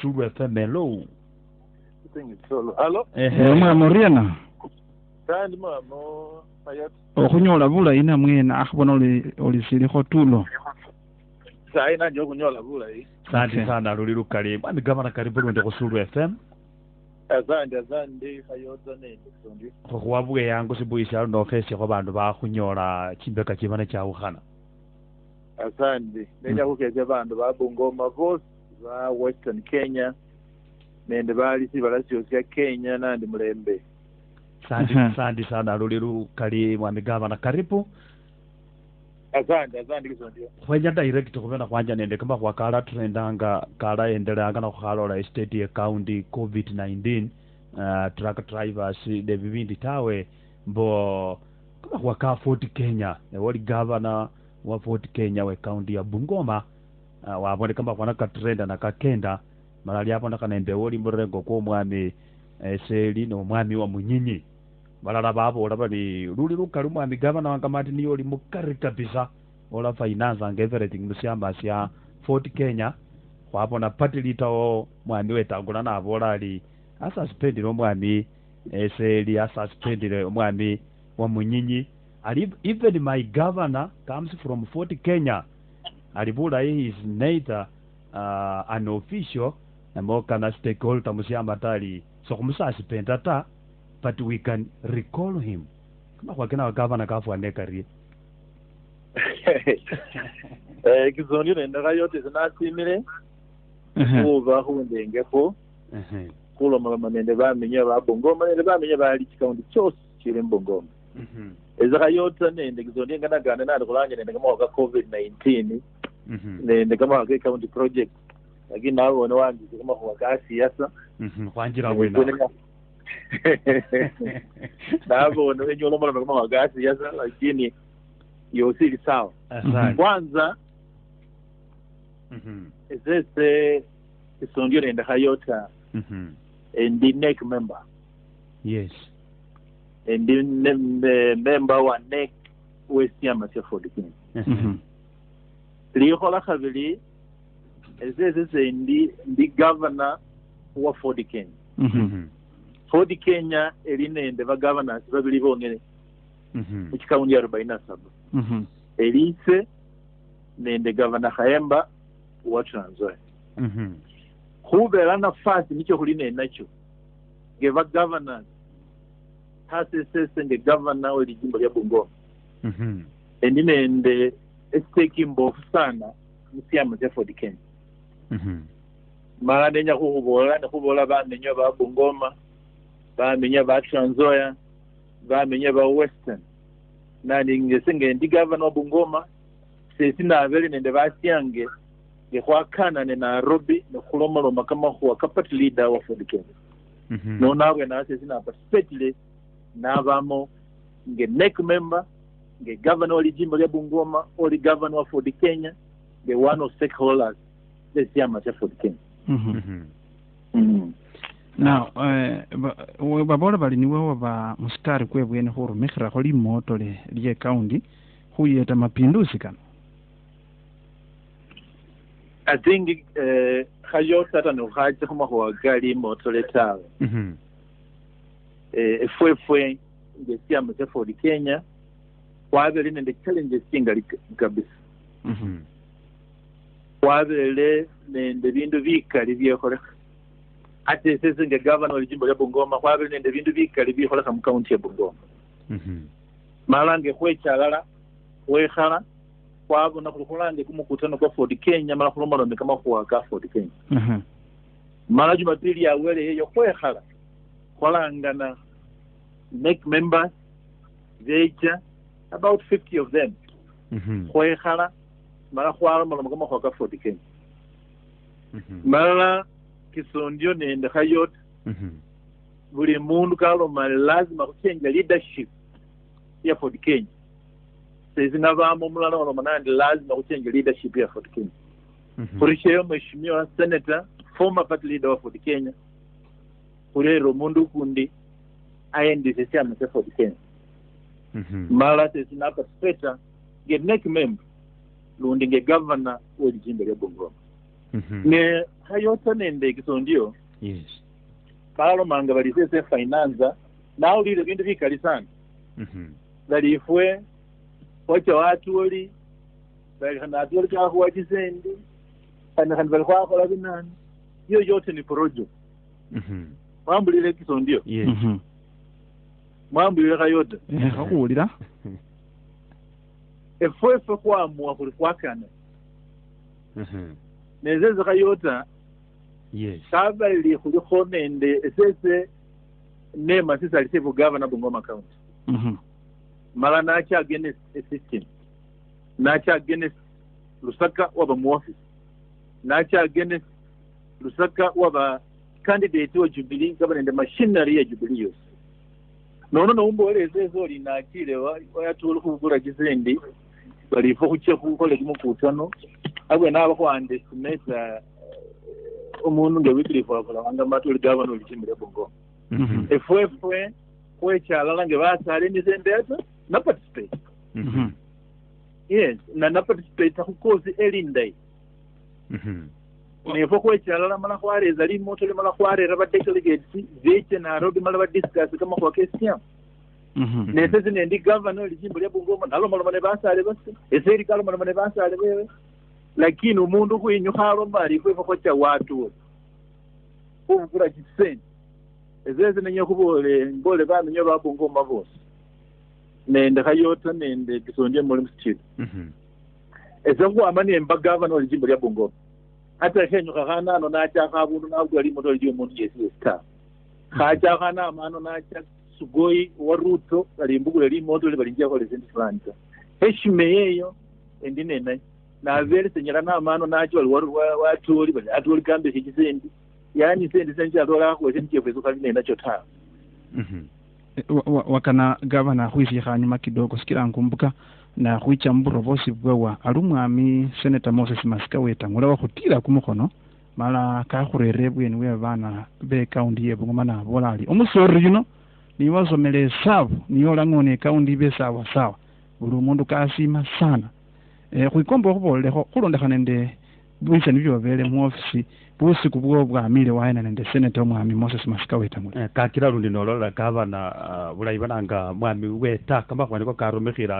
Sulu FM hello. Hello. Mwa Moriana. Kandi mamo ayat. Okunyola bula ina mwena akhubona oli silikho tulo. Saina njo kunyola bula yi. Asante sana luli lukali. Mwami gavana karibu lwende ku Sulu FM. Azande ayota nende sondi. Khwabwe yangu sibuisha no fesi ko bandu bakhunyola chimbeka chibana cha ukhana. Asante. Nenya kukeje bandu babungoma voice ba Western Kenya. Nende bali sibalasyo sya Kenya nandi mulembe. Asante sana luli lukali mwami gavana karibu. Asante kisondio. Khwenya direct khubena khwanja nende kama khwakala trendanga kala endelanga na khalola state ya county COVID-19 truck drivers de bibindi tawe mbo kama khwaka Fort Kenya wali governor wa Fort Kenya we county ya Bungoma wabone kama khwana ka trenda na kakenda malali hapo nakanembe wali mrengo kwa mwami seli no mwami wa Munyinyi balala babo olabali luli lukali mwami gavana wangamati niyo oli mukari kabisa ola finance and everything musiamba sya Fort Kenya khwabona party leader o mwami wetangula nabola ali asuspendile omwami seli asuspendile omwami wa Munyinyi ali even my governor comes from Fort Kenya alibula he is neither an official namoka na stakeholder musiamba tali so kumususpenda ta but we can recall him. Kama kwa kina gavana kafu anekari. Kizonyo nenda yote zinasimire. Kuba hundengeko. Kulo mama nende bamenye ba Bungoma nende bamenye ba Lichikaundi cyose kiri Bungoma. Ezaka yote nende kizonyo ngana gana na kulanje nende kama waka COVID-19. Nende kama waka county project. Lakini nao wana wangi kama waka siasa. Kwanjira wena. Nabo ndio lomba kama wagasi yasa lakini yosili sawa. Kwanza ese isondio nenda hayota and the NEC member. Yes. And the member wa NEC West Yamase Fort Kenya. Lihola khabili ese ndi governor wa Fort Kenya. Fort Kenya elinende ba governors babili bongene mu kikaundi ya 47 elise nende governor Khayemba wa Trans Nzoia khubela nafasi nicho kuline nacho ngeba governors hasesese nge governor oli jimbo lya Bungoma endinende esteki mbofu sana musiama za Fort Kenya mara nenya khubola bamenye ba Bungoma bamenye ba Trans Nzoia bamenye ba Western nani ngesenge ndi governor wa Bungoma sisi na abeli nende basyange ngekhwakana ne Nairobi nekhulomoloma kama khuwa party leader wa Fort Kenya no nawe na sisi na participate nabamo nge NEC member nge governor wa jimbo lya Bungoma oli governor wa Fort Kenya the one of stakeholders sisi ama cha Fort Kenya. Now, babola bali niwe ba mustari kwebwene khurumikira kholi moto lye county khuyeta mapinduzi kana. I think khayo tata no khaje khoma khwa gali moto letawe. Efwe ngesiama cha Fort Kenya kwabele nende challenges singali kabisa. Kwabele nende bindu bikali byekhola ate sese nge governor wa jimbo lya Bungoma kwabele nende bindu bikali byekhola mu county ya Bungoma malange khwechalala wekhala kwabona khulande kumukutano kwa Fort Kenya mala khulomolome kama khuwaka Fort Kenya mala Jumapili yawele yeyo khwekhala khwalangana NEC members veja about 50 of them khwekhala mala khwalomolome kama khuwaka Fort Kenya mala kisondio nende khayot buli mundu kaloma lazima kuchenja leadership ya Fort Kenya sisi nabamo mulala oloma nandi lazima kuchenja leadership ya Fort Kenya kurisheyo mheshimiwa senator former party leader wa Fort Kenya kulero mundu kundi aendise chama cha Fort Kenya mala sisi napa speta get NEC member lundi nge governor wa jimbo lya Bungoma ne hayota nende kisondio yes balomanga bali sese finance nawo lile bintu bikali sana bali ifwe wacha watu oli bali kana atoli kwa kwa chisendi kana bali kwa kola binani hiyo yote ni porojo mambo lile kisondio yes mambo lile kayota hakulira efwe kwa amua kulikwakana nezeze kayota yes kabali kuliko nende sese nema sisa alisifu governor Bungoma County mala nacha against a system nacha against Lusaka waba mu office nacha against Lusaka waba candidate wa Jubilee government the machinery ya Jubilee yose nono no umbo eleze zoli nakile wayatulu kugura gizendi bali fo kuche kukole kimukutano abwe nabo ko underestimate umuntu ngewikili for anga matuli governor ulichimbira Bungoma efwe kwechala nge basale nizendeta na participate yes na participate kukozi elindai nefo kwechala la mala kwareza li moto le mala kwarera ba delegates zeche na robi mala ba discuss kama kwa kesi ya nesezi nendi governor ulichimbira Bungoma nalo mala mane basale basi eseri kalo mala mane basale wewe lakini umuntu kuyinyuhalo mali fwe kwacha watu ukura kiseni ezeze nenye kubole ngole bamenye babungoma bose nende kayota nende kisonje muri mstiri ezangu amani embagava no lijimbo lya Bungoma hata henyo kana no nacha kabundu nabwo ali moto lyo muntu yesi star kacha kana amano nacha sugoi waruto ali mbugule li moto le balinjia ko lesendi franta heshime yeyo endine na vele senyera na amano nacho ali watu bali atoli kambe kisendi yani sendi senje adola ko sendi kwezo kali nacho ta wakana gavana huisi hanyuma kidogo sikira nkumbuka na huicha mburo bosi bwewa alumwami Senator Moses Masikaweta ngula wakutira kumukono mala kakhurere bweni we bana be county ye Bungoma na bolali omusori yuno ni wasomele sabu niyo langone county be sawa sawa buli mundu kasima sana kwikombo kubole kulondekana nende bwise nibyo bele mu office busi kubwo bwamile waena nende Senator mwami Moses Masikaweta ngula kakira lundi nolola gavana bulayibananga mwami weta kamba kwaniko karomekira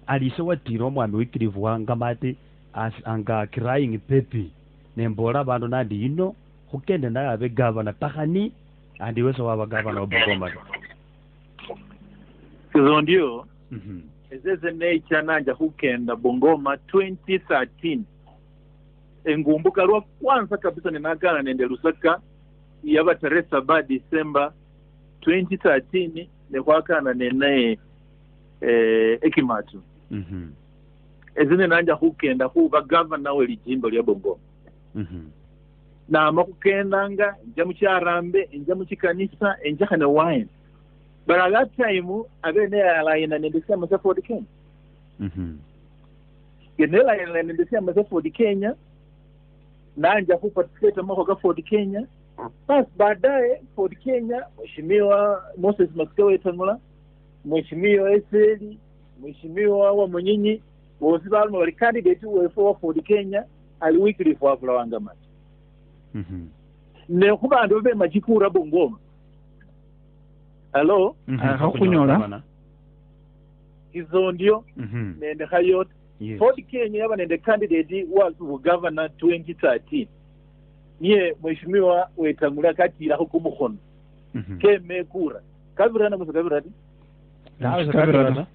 ali so watiro mwami wikirivu wanga mate as anga crying pepi nembola bantu nandi ino hukende na abe gavana takani andi weso waba gavana wa Bungoma kizondio ezeze nature nanja hukenda Bungoma 2013 engumbuka lwa kwanza kabisa ninagana nende Lusaka yaba Teresa ba December 2013 nekwakana nene ekimatu ezine nanja hukenda huba governor we lijimbo lya Bungoma na amakukendanga nja mucharambe nja muchikanisa nja kana wine but that time abene alayina nende sema za Ford Kenya genela yana nende sema za Ford Kenya nanja huparticipate mako ga Ford Kenya basi baadaye Ford Kenya mheshimiwa Moses Masikaweta ngula mheshimiwa Eseli mheshimiwa wa Munyinyi wosi balmo bali candidate we for Ford Kenya ali weekly for Fulawanga match ne kubandu be majikura Bungoma hello hakunyola izo ndio nende hayot Ford Kenya yaba nende candidate was governor 2013 niye mheshimiwa wetangula katira hukumukono keme kura kabira na musakabirati kabira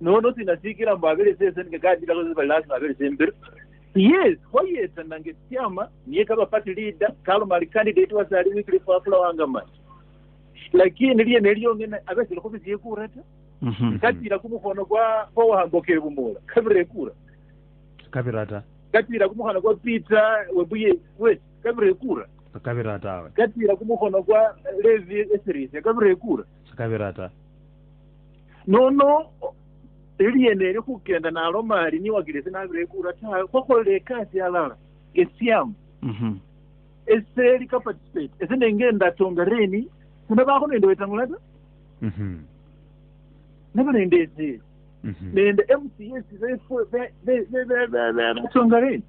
no sinasikira mbabele sese ngakadira ko zibalasi mbabele sembere yes hoyeta nange tiama niye kaba party leader kaloma candidate was ali weekly for Fulawanga match lakini liye neliyo ngene abese lokofisi yekura ta katira kumukono kwa wahambokere bumula kabire kura kabirata katira kumukono kwa Peter webuye we kabire kura kabirata katira kumukono kwa Levi Esris kabire kura kabirata no eliye nere kukenda na alomari ni wagirese na kabire kura ta kokole kasi alala esiam eseli ka participate esene ngenda tongareni kuna bako nendo wetangulata never nende nende MCS they tongareni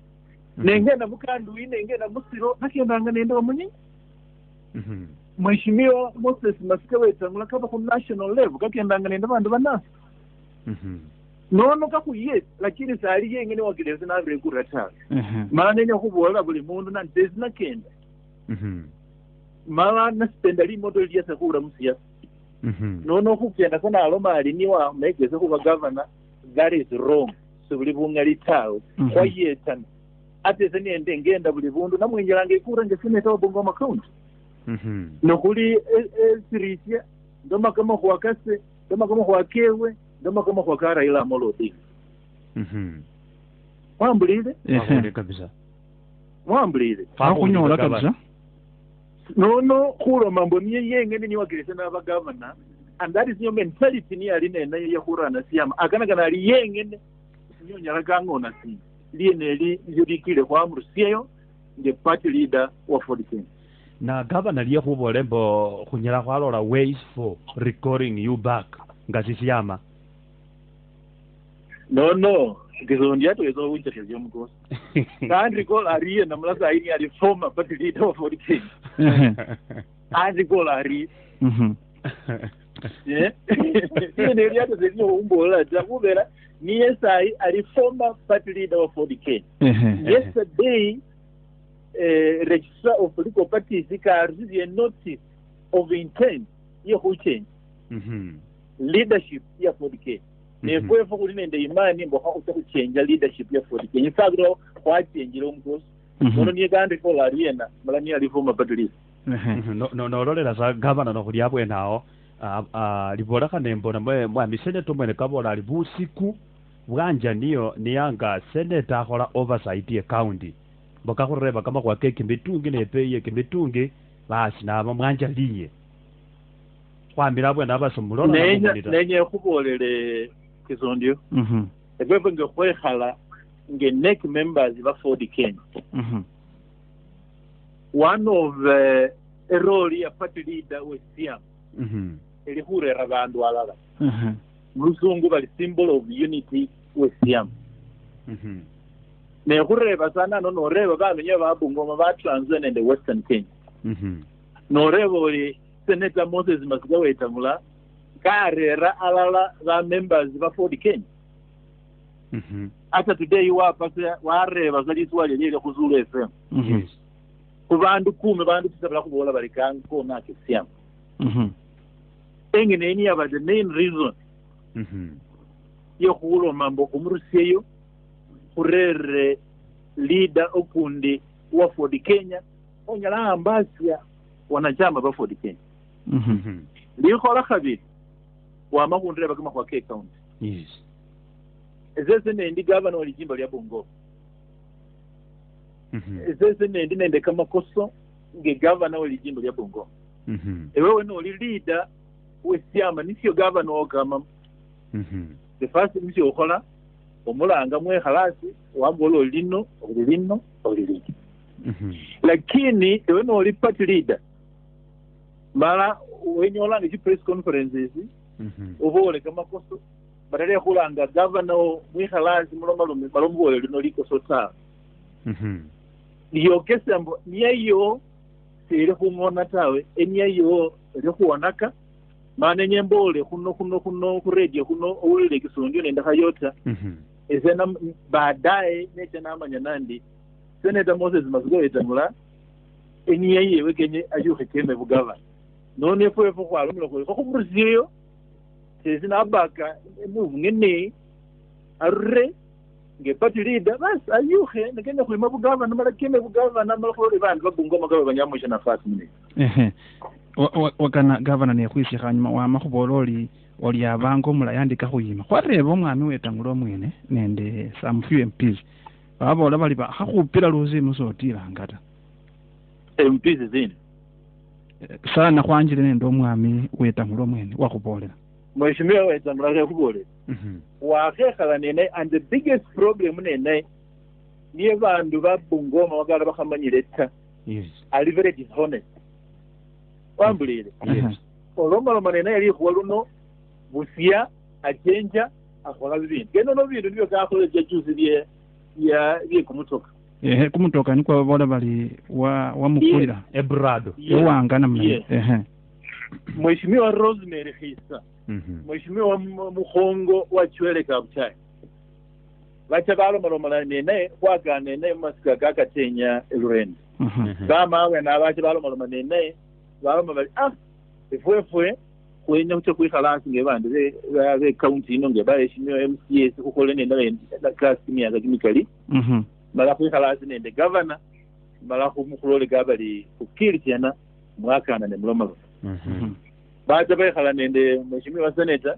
nengenda mukanduyi nengenda musiro nakendanga nenda wamunyi Mheshimiwa Moses Masika wetangula kaba ku national level kakendanga nenda bandu banasi nono kakuye lakini sali yengene wakileza na abre kurata maana nyo kubola buli mundu na ntezi nakenda mala na spendali moto liyasa kura musiya nono kukenda kana aloma aliniwa megeze kuba governor that is wrong so buli bungali tawo kwa yetana ate zene ngenda buli bundu namwenjelanga ikura ngesine tawo Bungoma County nokuli sirisia ndoma kama kwa kase ndoma kama kwa kewe ndoma kama kwa kara ila molodi mwambulile kabisa mwambulile hakunyola kabisa no kulo mambo niye yengene ni wakilisa na governor and that is your mentality ni aline na ya kurana siyama akana kana ali yengene nyonya kangona si lieneli yudikile kwa amrusiyo the party leader wa 40 na governor liye kubolembo kunyala kwalola ways for recalling you back ngasisiyama no kizondi yato yezo winter ya mkosi kandi recall ariye na mlasa aini ali former party leader wa 40 and recall ari ni yato zezo umbola jakubera ni yesai ali former party leader wa 40 yesterday registrar of political parties received a notice of intent ya change leadership ya 40 nefwe fukuli nende imani mbo utakuchenja leadership ya 40 nyisagro kwa chenjiro mkosi nono niye kandi kola aliena mala niye alifoma party no lolela sa governor no kuliabwe nao libola kanembo na mwami senator mwene kabola alibusiku bwanja niyo niyanga senator akola oversight ya county boka kureba kama kwa keke mitungi nepeye kimitungi basi na mwanja liye kwambira bwe nabasomulola nenye kubolele kizondio ebwe nge kwekhala nge neck members ba 40 Kenya one of a role ya party leader we siam eli hurera bandu alala muzungu bali symbol of unity we siam ne hureba sana no reba bamenye ba Bungoma ba Trans-Nzoia and the Western Kenya no reba oli Senator Moses Masika wetangula karera alala ba members ba 40 Kenya ata today wapasa wareba zali swali lile kuzulu FM kubandu kume bandu tisabala kubola bali kanko na kisiam engene eni aba the main reason yo kulo mambo kumruseyo kurere leader okundi wa 40 Kenya onyala ambasia wanachama ba 40 Kenya likhola khabili wa makundreba kama kwa K-County ezese nendi governor wa jimbo lya Bungoma ezese nendi nende kama koso nge governor wa jimbo lya Bungoma ewewe no leader we siama nisio governor kama the first nisio okhola omulanga mwe khalasi wambolo lino lakini ewe no li party leader mala wenyola ngi press conferences obole kama koso badala ya kulanga governor mwe khalasi malombo lino liko sota niyo kesambo niyo sire kumona tawe eniyo ero kuonaka maana nyembole kuno ku radio kuno ule kisondio nenda kayota ezena baadaye nete namanya nandi Senator Moses Masika wetangula eniye wekenye ayuhe keme bugava none fwe kwa lumlo ko kumruziyo sezina abaka move ngene arre nge party leader bas ayuhe nakenda kuima bugava na mara keme bugava na mara ko bandu babungoma gaba banyamosha nafasi mune wakana governor ne kwisi khanyuma wa makubololi oli abango mula yandika khuyima kwareba omwami wetangula mwene nende some few MPs babola bali ba khakupira luzi musotira ngata MPs zini sana kwanjire nende omwami wetangula mwene wakubolera mheshimiwa wetangula kubolera wakhekhala nene and the biggest problem nene niye bandu ba Bungoma wakala bakhamanyile ta ali very dishonest wambulile olombaloma nene yali khuwa luno busia achenja akhola bibindu keno no bindu nibyo kakhola jejuzi bye kumutoka kumutoka nikwa bola bali wa mukulira ebrado ewanga namna Mheshimiwa Rosemary Khisa Mheshimiwa Mukhongo wa Chwele Kabuchai bacha balomalomola nene kwagana nene masika gakatenya Elurende bama we na bacha balomalomola nene baloma bali efwe kwenya kucho kwikhalansi ngebandi be county ino ngebayeshimiwa MCS kukhole nende class kimyaka kimikali mala kwikhalansi nende governor mala khumukhlole gabali kukirityana mwakana ne mulomalo bacha bekhala nende mheshimiwa senator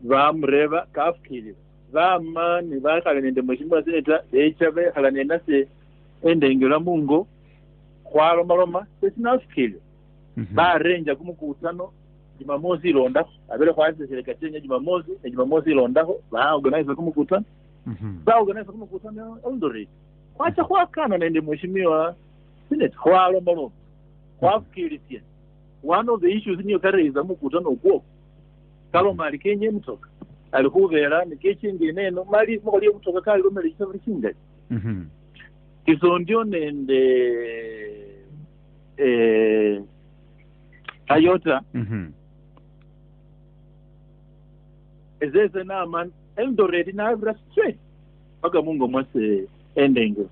bamureba kafukirira bamani bakhala nende mheshimiwa senator becha bekhala nendase endengela mungo khwalomaloma sesinafukirira barenja kumukutano Jumamosi ilondako abele khwasesele Kachenya Jumamosi ne Jumamosi ilondako baorganize kumukutano baorganize kumukutano Eldoret kwacha khwakana nende mheshimiwa senator khwalomaloma khwafukiritia one of the issues niyo kareza mukutano ukwo kaloma alikenye mtoka alikhubera nikechingi neno mali mukoli mtoka kali lomele chisabuli chingali izo ndio nende ayota ezeze naman Eldoret na straight paka mungo mwase endenge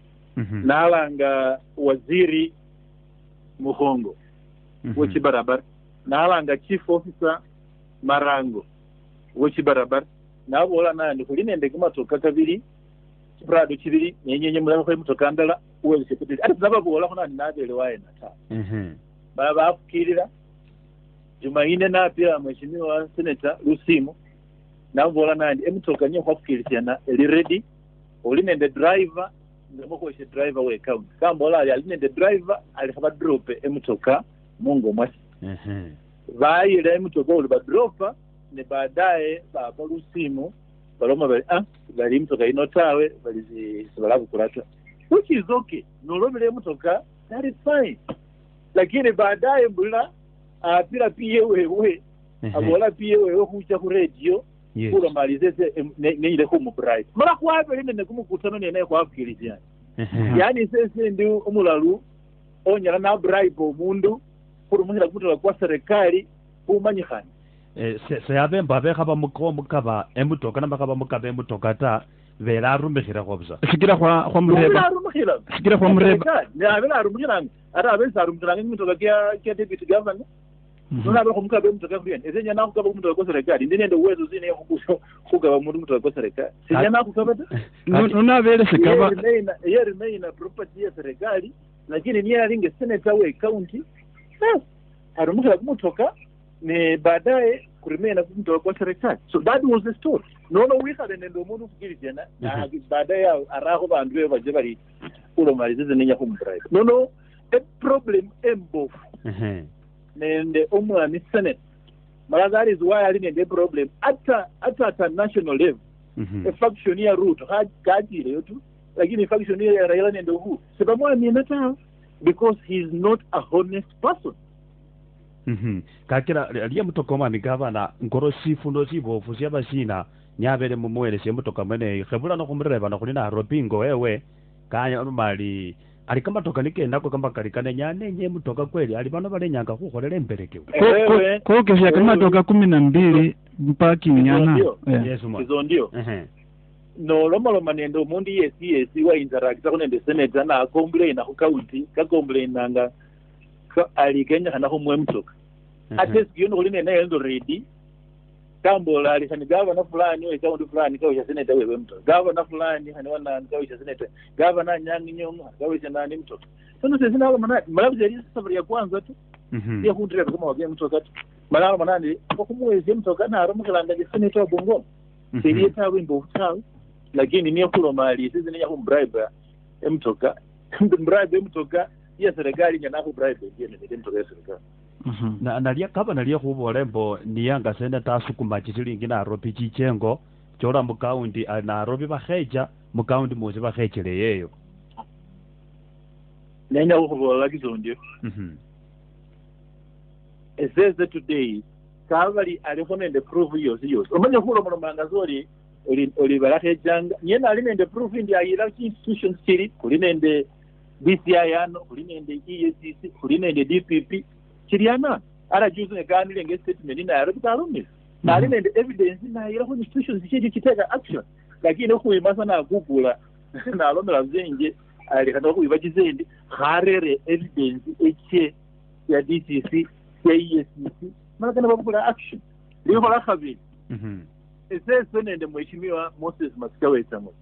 nalanga waziri Mukhongo wochi barabara nalanga chief officer Marango wochi barabara nabola nandi kulinende kumatoka kabiri chibrado chibiri nyenyenye mulako kwe mutoka ndala uwe sepeti ati nababola kuna nabele wae nata baba afukirira Jumaine na pia mheshimiwa senator Lusimo nabola nandi emutoka nyo kwafukirityana eli ready ulinende driver ndamukoshe driver we account kambola alinende driver alikhaba drop emutoka mungo mwasi bayile emutoka uli badropa ne baadaye baba Lusimo baloma bali mutoka inotawe bali sibalabu kulata which is okay nolobele mutoka that is fine lakini baadaye mbula apira pie wewe abola pie wewe kucha ku radio kulo malizeze neile ku bright mara kwabe nene kumukutano nene kwafikiriza yani sese ndi umulalu onyala na bribe omundu kurumuhira kutoka kwa serikali kumanyikana se abemba bekhaba mukaba emutoka nabakaba mukaba emutoka ta vela arumikhira khobza sikira kwa mureba sikira kwa mureba ya vela arumikhira ara abesa arumikhira emutoka kya deputy governor nona ba kumukaba emutoka friend ezenya na kukaba emutoka kwa serikali ndine ndo uwezo zine yokukusho kugaba mundu mutoka kwa serikali sijana kukaba ta nona vele sikaba remain property ya serikali lakini ni alinge senator we county arumikhira kumutoka ne baadaye kurimena kumtoka kwa serikali so that was the story nono wihale nendo umuntu kugirijana baadaye araho bandu be baje bari ulo malize nenya kumdrive nono a problem embofu nende omwami senate that is why ali nende problem at national level a faction ya root hajile yotu lakini faction ya Raila nende uhu sebamwami nata because he is not a honest person kakira liya mutoka omwami gavana nkoro sifundo sibofu syabasina nyabele mumwelesye mutoka mwene khebula no khumureba no khulina robingo wewe kanya mali ali kama toka nikendako kama kalikane nyane nye mutoka kweli ali bano balenyanga khukholela emberekewe ko kesha kama toka 12 mpaki nyana yes mwa izo ndio no lomalo nendo mundi yes wa interact kunende senator na complain na county ka complain nanga ali Kenya kana khumwe mutoka ate siyo kuline na endo ready kambola ali kana governor fulani we county fulani kawisha senator wewe mutoka governor fulani hani wana kawisha senator governor nyangi nyonga kawisha nani mutoka sono sisi na manati malabu ya safari ya kwanza tu ya kundira kama wageni mutoka tu malabu manani kwa kumwezi mutoka na arumukilanga senator bongo siri tawe mbo tawe lakini niyo kulo mali sisi niya kumbribe mutoka kumbribe mutoka ya serikali nyana kubribe ndio mutoka ya serikali na nalia kaba nalia khubole mbo niyanga senator asukuma chilingi na ropi chichengo chola mu county na ropi bakheja mu county moze bakhechele yeyo nenya khubole kizondi ezeze today kabali ali khonende proof yosi omanya khulo manga zoli oli balakejanga niye nali nende proof ndi ayira institutions kiri kuli nende DCI ano kuli nende EACC kuli nende DPP kiriana ara juzi neganile nge statement ina yaro bitarumisa nali nende evidence na ayira ku institutions kiri kiteka action lakini kuima sana kugula nalomera zenje ali kana kuibajizendi harere evidence eche ya DCC ya EACC mara kana bakula action liyo la khabili esese nende mheshimiwa Moses Masikaweta ngo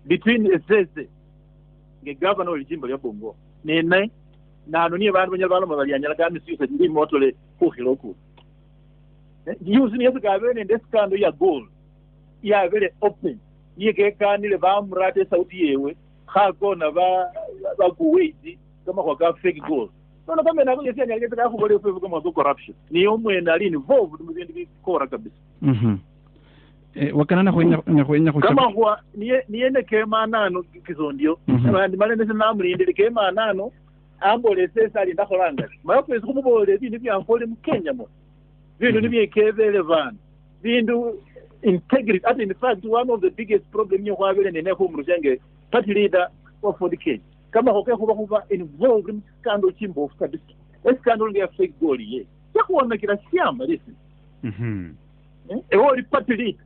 between esese nge governor olijimbo lya Bongo nene nano niye bantu banyalwalo mabalyanyala kandi siyusa ndi motole kuhiloku yuzi niye zikabe nende scandal ya gold ya very open yeke kanile bamurate sauti yewe khakona ba kuwaiti kama kwa fake gold nono kama nako yesi anyaleke taka kubole fefu kama corruption niyo mwena ali involved mu bintu bikora kabisa wakana na kwenya kama kwa niene kema nano kizondio ndi malene namulinde kema nano ambole sesa ali ndakolanga mayo kumubole bintu byankole mu Kenya mo bintu nibyekebele van bintu integrity at in fact one of the biggest problem you have in the home rujenge party leader of the Kenya kama kuba involved in scandal chimbo of kabisa scandal nge fake gold ye yakuona kila siamba listen oli party leader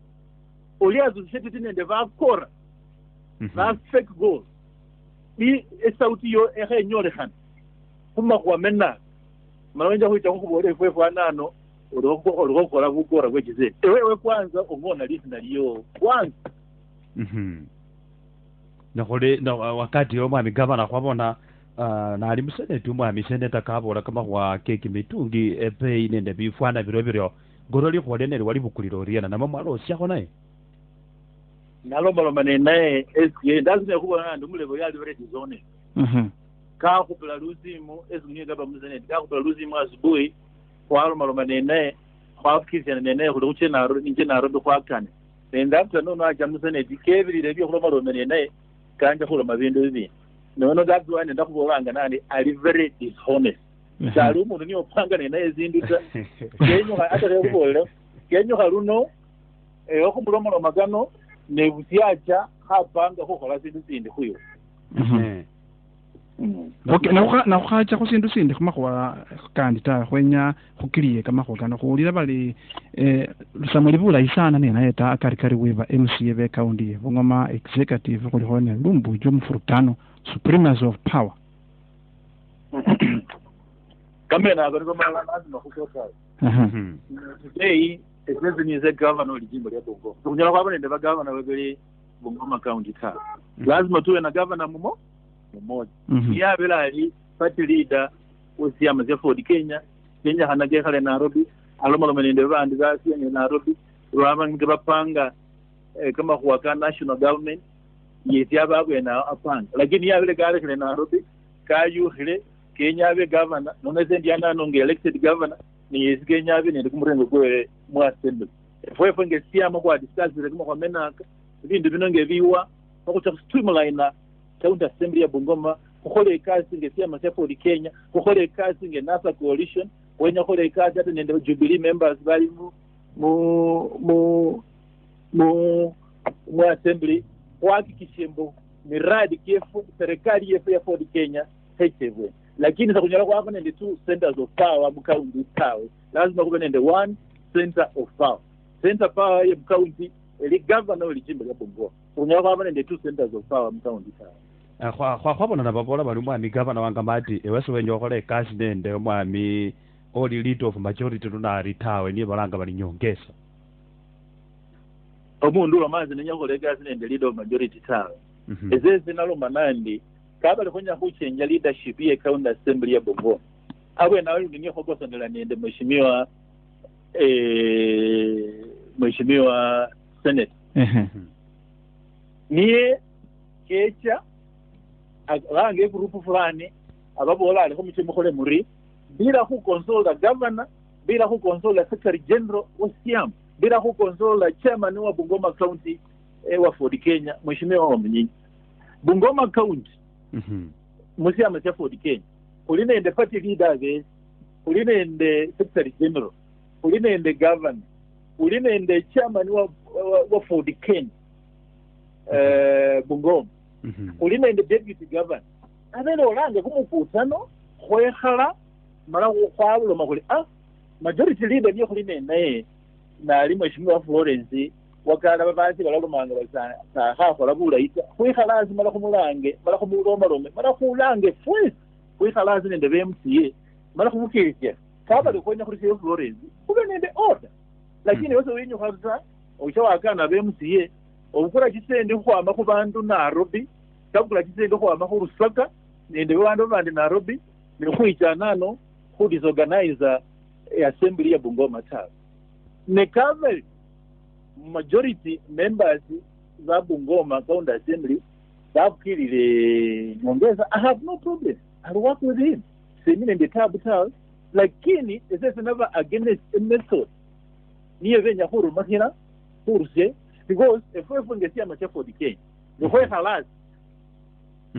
oliazo sheti nende vakora na fake gold ni sauti yo enyore han kuma kwa menna mawanja huita kubole fwefu anano urokora bukora gwegize ewewe kwanza ungona listener yo kwanza na wakati yo mwami gavana kwabona na ali museneti umwami seneta kabola kama kwa keki mitungi epe nende bifwana birobiro goroli kholeneri wali bukuliro riana na mamalo syako naye nalomba naye SK ndazine kubona ndumulebo yali ready zone ka kupela luzimu ezinye gaba museneti ka kupela luzimu asubuhi kwa maloma nene kwa fikizana nene kuruche naro ninje naro kwakane nenda nono aja museneti kebirire byo kuloma nene kanja kuloma bintu bibi nono gabwa nenda kubolanga nani ali very dishonest salu umuntu niyo panga nene ezinduta kenyo ata kubolera kenyo haruno okumuloma magano ne butiacha hapanga kokola zindu zindi kuyo okay na ukhacha kusindu sindi kumakwa kandi ta kwenya kukiliye kamakwa kana kuulira bali Samuel Bulayi sana nena yeta akarikari weba MCA be county ye Bungoma executive kuli hone lumbu jo mfurutano supremacy of power kamena ngoma lazima kutoka today is a governor lijimbo lya Bongo kunyala kwa bane ndeba governor webeli Bungoma county ta lazima tuwe na governor mmoja ya bila ali party leader usiama za Ford Kenya hanage kale Nairobi alomalo menende bandi basi ni Nairobi rwaba ngibapanga kama kwa national government yeti abagwe na apanga lakini ya vile kale Nairobi kayu hile Kenya be governor none zendiana no elected governor ni yesi Kenya be ndi kumurengo kwe mu assembly fwe nge siama kwa discuss ile kama kwa menaka bindu binonge biwa okucha streamline county assembly ya Bungoma kukhole kazi ngesiama Ford Kenya kukhole kazi nge NASA coalition wenya khole kazi ate nende Jubilee members bali mu assembly wakikishembo miradi kefu serikali yefu ya Ford Kenya HFW lakini zakunyala kwa hapa nende two centers of power mu county tawe lazima kube nende one center of power power ya county eli governor olijimbo ya Bungoma kunyala kwa hapa nende two centers of power mu county tawe kwa bona na babola bali mwami gavana wangamati eweso wenyo khole kasi nende mwami oli lead of majority tuna ritawe ni balanga bali nyongesa omundu lamazi nenya khole kasi nende lead of majority tawe ezeze nalomba nandi kaba lekonya kuchenja leadership ya county assembly ya Bongo awe nawe ndio khokosandela nende mheshimiwa senate niye kecha alange grupu fulani ababola ali komitimu khole muri bila ku console the governor bila ku console the secretary general wa Siam bila ku console the chairman wa Bungoma county wa Ford Kenya mheshimiwa wa Mnyinyi Bungoma county Musiama cha Ford Kenya kuline ende party leaders kuline ende secretary general kuline ende governor kuline ende chairman wa Ford Ken Bungoma uli nende deputy governor abele olange kumukutano khwekhala mala khwabuloma khuli majority leader bye khuli nene nali mheshimiwa Florence wakala babasi balalomanga basa khakhola bulayi khwikhala asi mala khumulange mala khumulomalome mala khulange fwesi khwikhala asi nende BMCA mala khumukirisya kabali khonya khuli Florence kube nende order lakini wese winyukhaza oshawakana BMCA obukula kisende khwama khu bantu Nairobi tabukula kisende khwama khu Lusaka nende bantu bandi Nairobi nikhwichanano khu disorganize assembly ya Bungoma Town ne cover majority members za Bungoma County Assembly bakirire Nyongeza. I have no problem, I'll work with him semi nende tabu town lakini this is never against a method niye venya huru makina huruse because if we fungesia machafu dikeni nikwe halas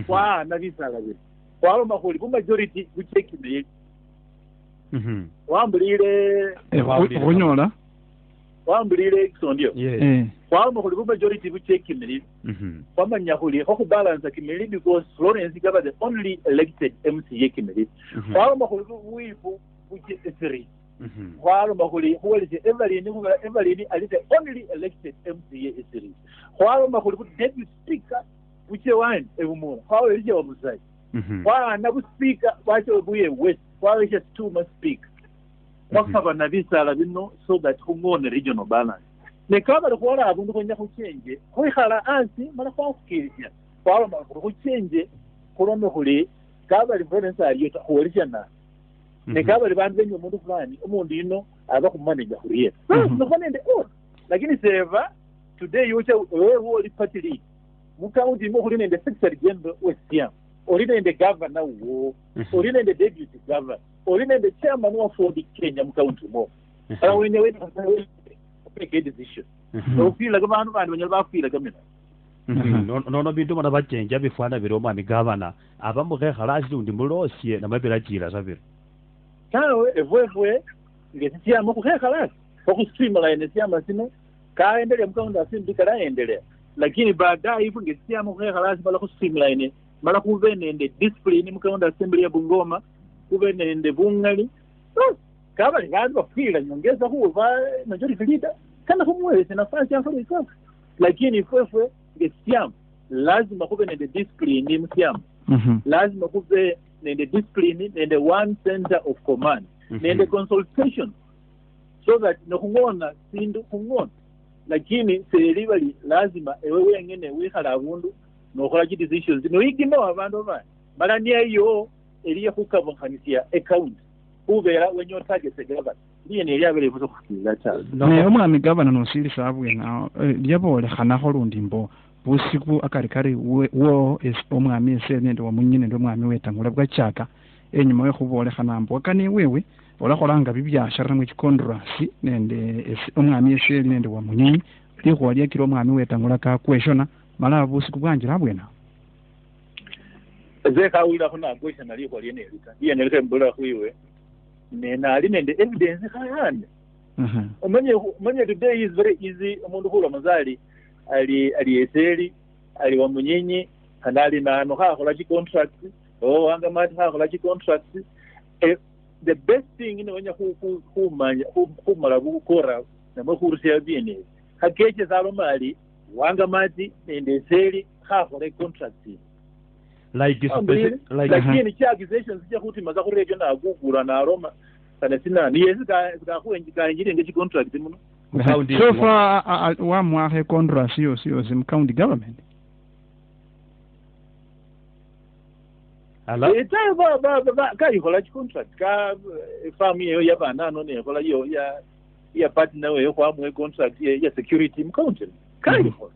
kwa na visala vile kwa alo mahuli kwa majority kucheki mbili wambulile Runyola wambulile kisondio kwa alo mahuli kwa majority kucheki mbili kwa manyahuli kwa kubalance kimili because Florence Gaba the only elected MCA kimili kwa alo mahuli kuwifu kucheki three While Mahuli, who is Evelyn, is the only elected MCA in Syria. While Mahuli, deputy speaker, which you want, evermore. How is your side? While another speaker, why should we wait? While is just too much speak? What have a Navisa Lavino so that who go on the regional balance? The cover of what I'm going to change it. We have answer, Malafaki. While Mahuli change it, Koronohuli, cover the presence are yet original. Nekaba libanze umuntu fulani umuntu ino aba kumanage kuriye nofane nde lakini seva today yocha wewe oli party lead mukaunti mo kuri nende secretary general westiam oli nende governor wo oli nende deputy governor oli nende chairman wa Ford Kenya mukaunti mo ala wenyewe make a decision so feel like abantu banyal ba feel like amina no bintu mana bachenja bifana biroma ni governor abamukhe khalazi undi mulosie na mabira jira sabira kawe evwe ngesiama kukhekhala okustreamline siama sino kaendelea mkaunda asimbi kalaendelea lakini baadaye ifu ngesiama kukhekhala bala kustreamline mala kuve nende discipline mkaunda assembly ya Bungoma kuve nende bungali kaba ngazi bafila Nyongeza huwa majority leader kana kumwezi nafasi ya Afrika lakini ifwe ngesiama lazima kuve nende discipline msiama lazima kuve nende discipline nende one center of command nende consultation so that nokungona sindu kungona lakini serivali lazima ewe wengene wikhala abundu nokhola decisions no igino abantu bana mala niyo eliye kukabonkanisia account ubera wenyo target government niye neliyabele fuso kufila cha ne omwami governor nosili sabwena lyabole khana kholundi mbo busiku akarikari wo omwami ese nende wamunyine ndo omwami wetangula bwachaka enyuma wekhubole khanambo kane wewe olakholanga bibyashara mu contract nende omwami ese nende wamunyine likhwa lyakira omwami wetangula ka question mala busiku bwanjira bwena zekawula khona question likhwa lyenelika yenelika mbola khwiwe nena ali nende evidence khayane manye today is very easy umundu khula mazali ali eseli ali wa munyinyi kanali nano khakhola chi contract wanga mati khakhola chi contract the best thing ino wenya khumanya khumala bukora namwe khurusia bine khakeche zalo mali wanga mati nende eseli khakhola contract like lakini chi accusations cha khuti maza khurejo na gugura na Roma kana sina ni yesi ka khuenjika injire nge chi contract muno so far wamwahe contract sio sim county government ala ita ba kai hola chi contract ka family yo ya bana no ne hola yo ya partner we kwa mwe contract ya security county kai hola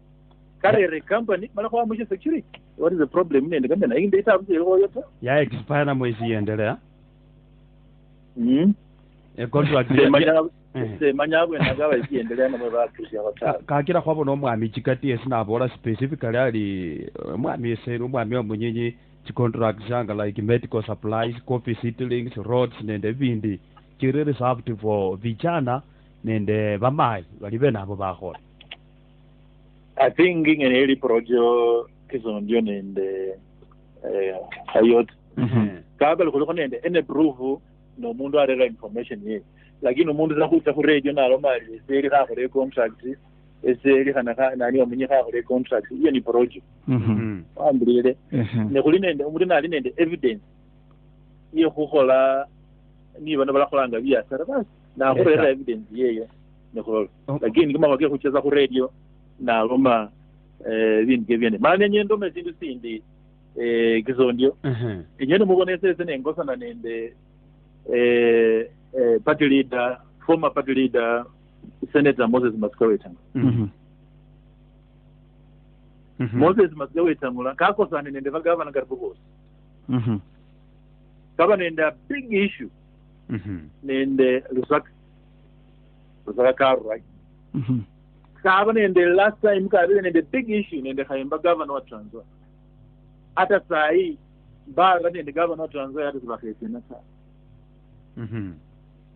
kare company mala kwa mwe security what is the problem ne ndika na inginde ita yo yoto ya expire na mwezi endelea contract manyabwe nagawa ikiendelea na mabakisha watatu kakira kwabo no mwami chikati esinabola specifically ali mwami esero mwami omunyenyi chi contract janga like medical supplies coffee seedlings roads nende bindi chiri reserved for vijana nende bamai bali benabo bakhola I think in early project kizondio nende hayot kabel kuliko nende ene proof no mundu arela information ye lakini umuntu zakuta ku radio nalo mali seri ka kule contract eseri kana nani omunye ka kule contract iyo ni project ambrire ne kuli nende umuntu nali nende evidence iyo kukola ni bana balakolanga bya sarabas na kurera evidence yeyo ne kulola lakini kama wake kucheza ku radio na loma binge byene mane nyendo mezindu sindi kizondio inyene mubonese sene ngosana nende party leader, former party leader, Senator Moses Maskawetangula. Moses Maskawetangula kakosana nende governor Garbugosi. Governor nende a big issue. Nende Lusaka right. Governor nende last time kabile nende big issue nende Kayemba governor wa Trans Nzoia. Hata saa hii bara nende governor wa Trans Nzoia hata tubakesena saa.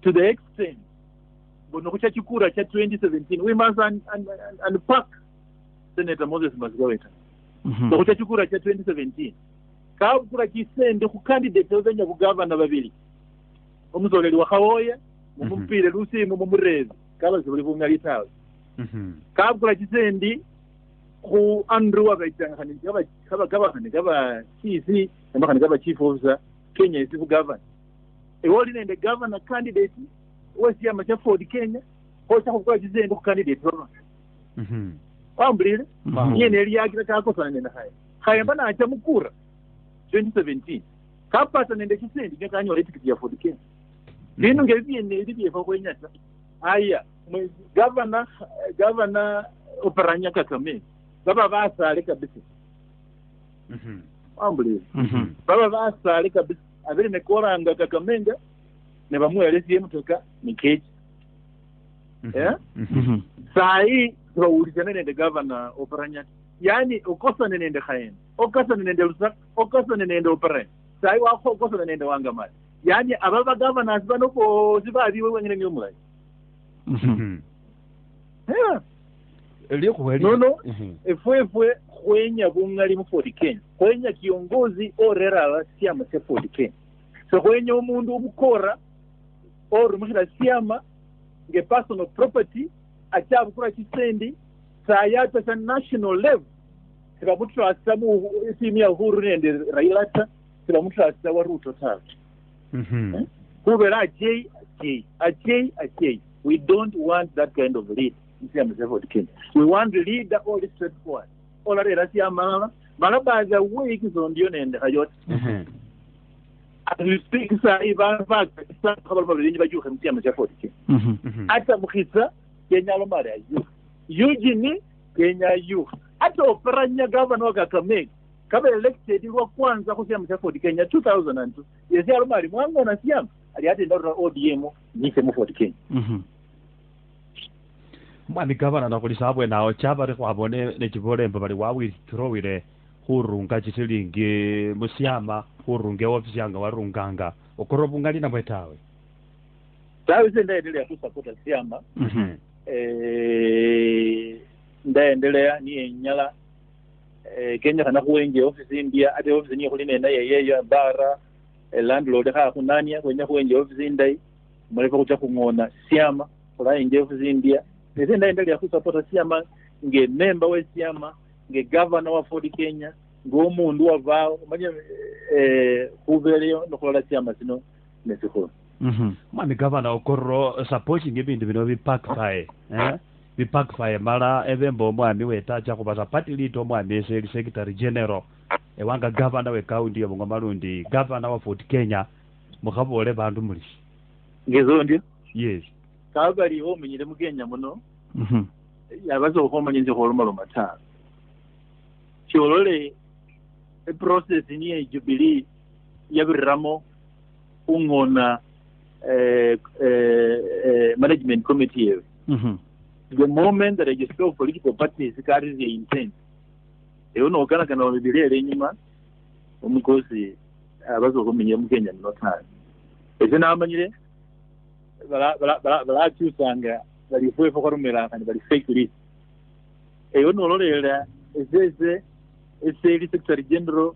To the extent bono kucha chikura cha 2017 we must unpack Senator Moses Maskawetangula. So kucha chikura cha 2017 kabukura kisende ku candidate ozenya ku governor babiri omuzoleli wa Kawoya mumpire lusimu mumurezi kaba zibuli bungali tawe kabukura kisende ku Andrew Wabaitanga kaba CC kaba chief officer Kenya is governor. Ewoli nende governor candidate wesi ya macha Ford Kenya hocha kukua jizendo ku candidate baba kwambulire yene eli yakira kakosana nende Kayemba na acha mukura 2017 kapata nende kisendi ngekanyola ticket ya Ford Kenya bino ngebyene elibiye fakwenyata aya governor operanya Kakamega baba basale kabisa kwambulire baba basale kabisa abiri nekoranga Kakamega ne bamwelezi emutoka nikeji sai bawulijana nende governor operanya yani ukosana nende Kayemba okosana nende Lusaka okosana nende operanya sai wako okosana nende Wangamali yani ababa governors banoko zibabiwe wengine nyumulai no efwe kwenya bungali mu Ford Kenya kwenya kiongozi orera siama se Ford Kenya so kwenya umundu ubukora or mushira siama nge personal property achabukura kisendi sayata sa national level tibamutrasta mu simia huru nende Railata tibamutrasta wa Ruto tatu kubera ajay we don't want that kind of lead in siama se Ford Kenya. We want the leader all straightforward ola rera siama malabaza wiki zondio nende hayot as we speak sa ivan fact sa khabal balinyi bajuhe mtiama cha Ford Kenya hata mkhisa Kenya lo mara Eugene Kenya hata operanya governor wa Kakamega kaba elected wa kwanza kusiama cha Ford Kenya 2002 yesi alomari mwango na siama ali hata ndoro ODM ni semu Ford Kenya mwami governor nakulisa abwe nawo chabari kwabone nechivolemba bali wawithdrawile khurunga chisilingi musiama khurunga ofisi yanga warunganga okorobungali nabwetawe tawe sendaendelea kusapota siama ndaendelea ni enyala Kenya kana kuwenje ofisi India ate ofisi ni khuli nena yeyo bara landlord kha kunania kwenya kuwenje ofisi ndai malefa kucha kungona siama kula inje ofisi India nese ndaendelea kusapota siama nge member we siama nge governor wa Ford Kenya ngomundu wavao manje kuveleo nokola siama sino nesikho mwami governor okoro supporting ebintu bino bipackfire bipackfire mala ebembo mwami wetacha kubasa party lead omwami secretary general ewanga governor we county yobongo malundi governor wa Ford Kenya mukhabole bandu muli ngezo ndio yes kabali ho menyile mu Kenya muno yabazo khoma nyinze kholo matha cholole e process ni e Jubilee yabiramo ungona management committee the moment that register of political parties carries the intent no kana wabirele nyuma umukozi abazo khomenya mu Kenya muno tha ezena amanyire bala chusanga bali fwe fokorumela kandi bali fake list eyo nololera ezeze eseri secretary general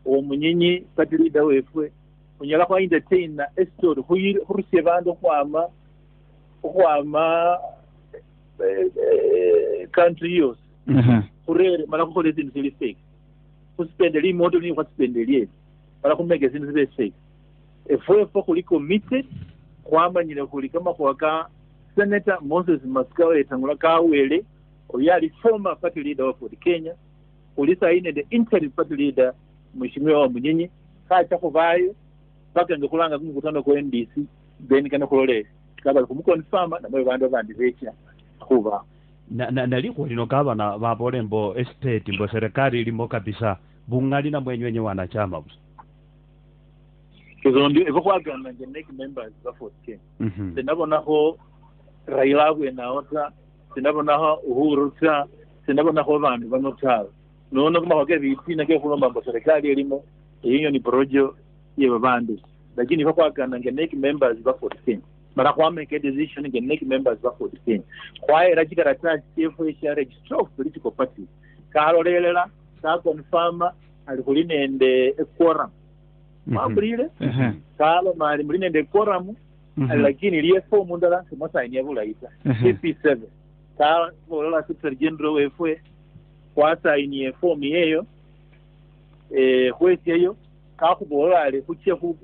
omunyinyi party leader wefwe unyala kwa entertain na story hurusie bandu kwama country yose kurere mala kukhole izinto zili fake kuspendele imoto ni kwaspendele mala kumeke izinto zile fake efo kuli committed kwamanyile kuli kama kwaka Senator Moses Masikawe tangula kawele oyali former party leader of Kenya kulisa ine the interim party leader mheshimiwa wa Munyinyi kacha kuvayo paka ngokulanga kumukutano kwa NDC then kana kulole kaba kumukonfirm na mwe bandu bandi becha kuva na liko lino gavana babolembo estate mbo serikali ilimo kabisa bungali na mwenye wanachama busa kizo ndio kwa gana nge members za 14 sinabona ho Raila we naota sinabona ho Uhuru ta sinabona ho bandu banotala nono kama wake vitina ke kulomba mbo serikali ilimo hiyo ni projo ye babandu lakini kwa gana nge members za 14 mara kwa make decision nge members za 14 kwa era chikaratasi chefo cha register of political party kalolela ka confirm alikulinende quorum mabrile kalo mali mulinende quorum lakini liye form ndala semosaini yabulaita CP7 ka bolola secretary general wefwe kwa saini form yeyo kwesi yeyo ka kubola ale kuchia ku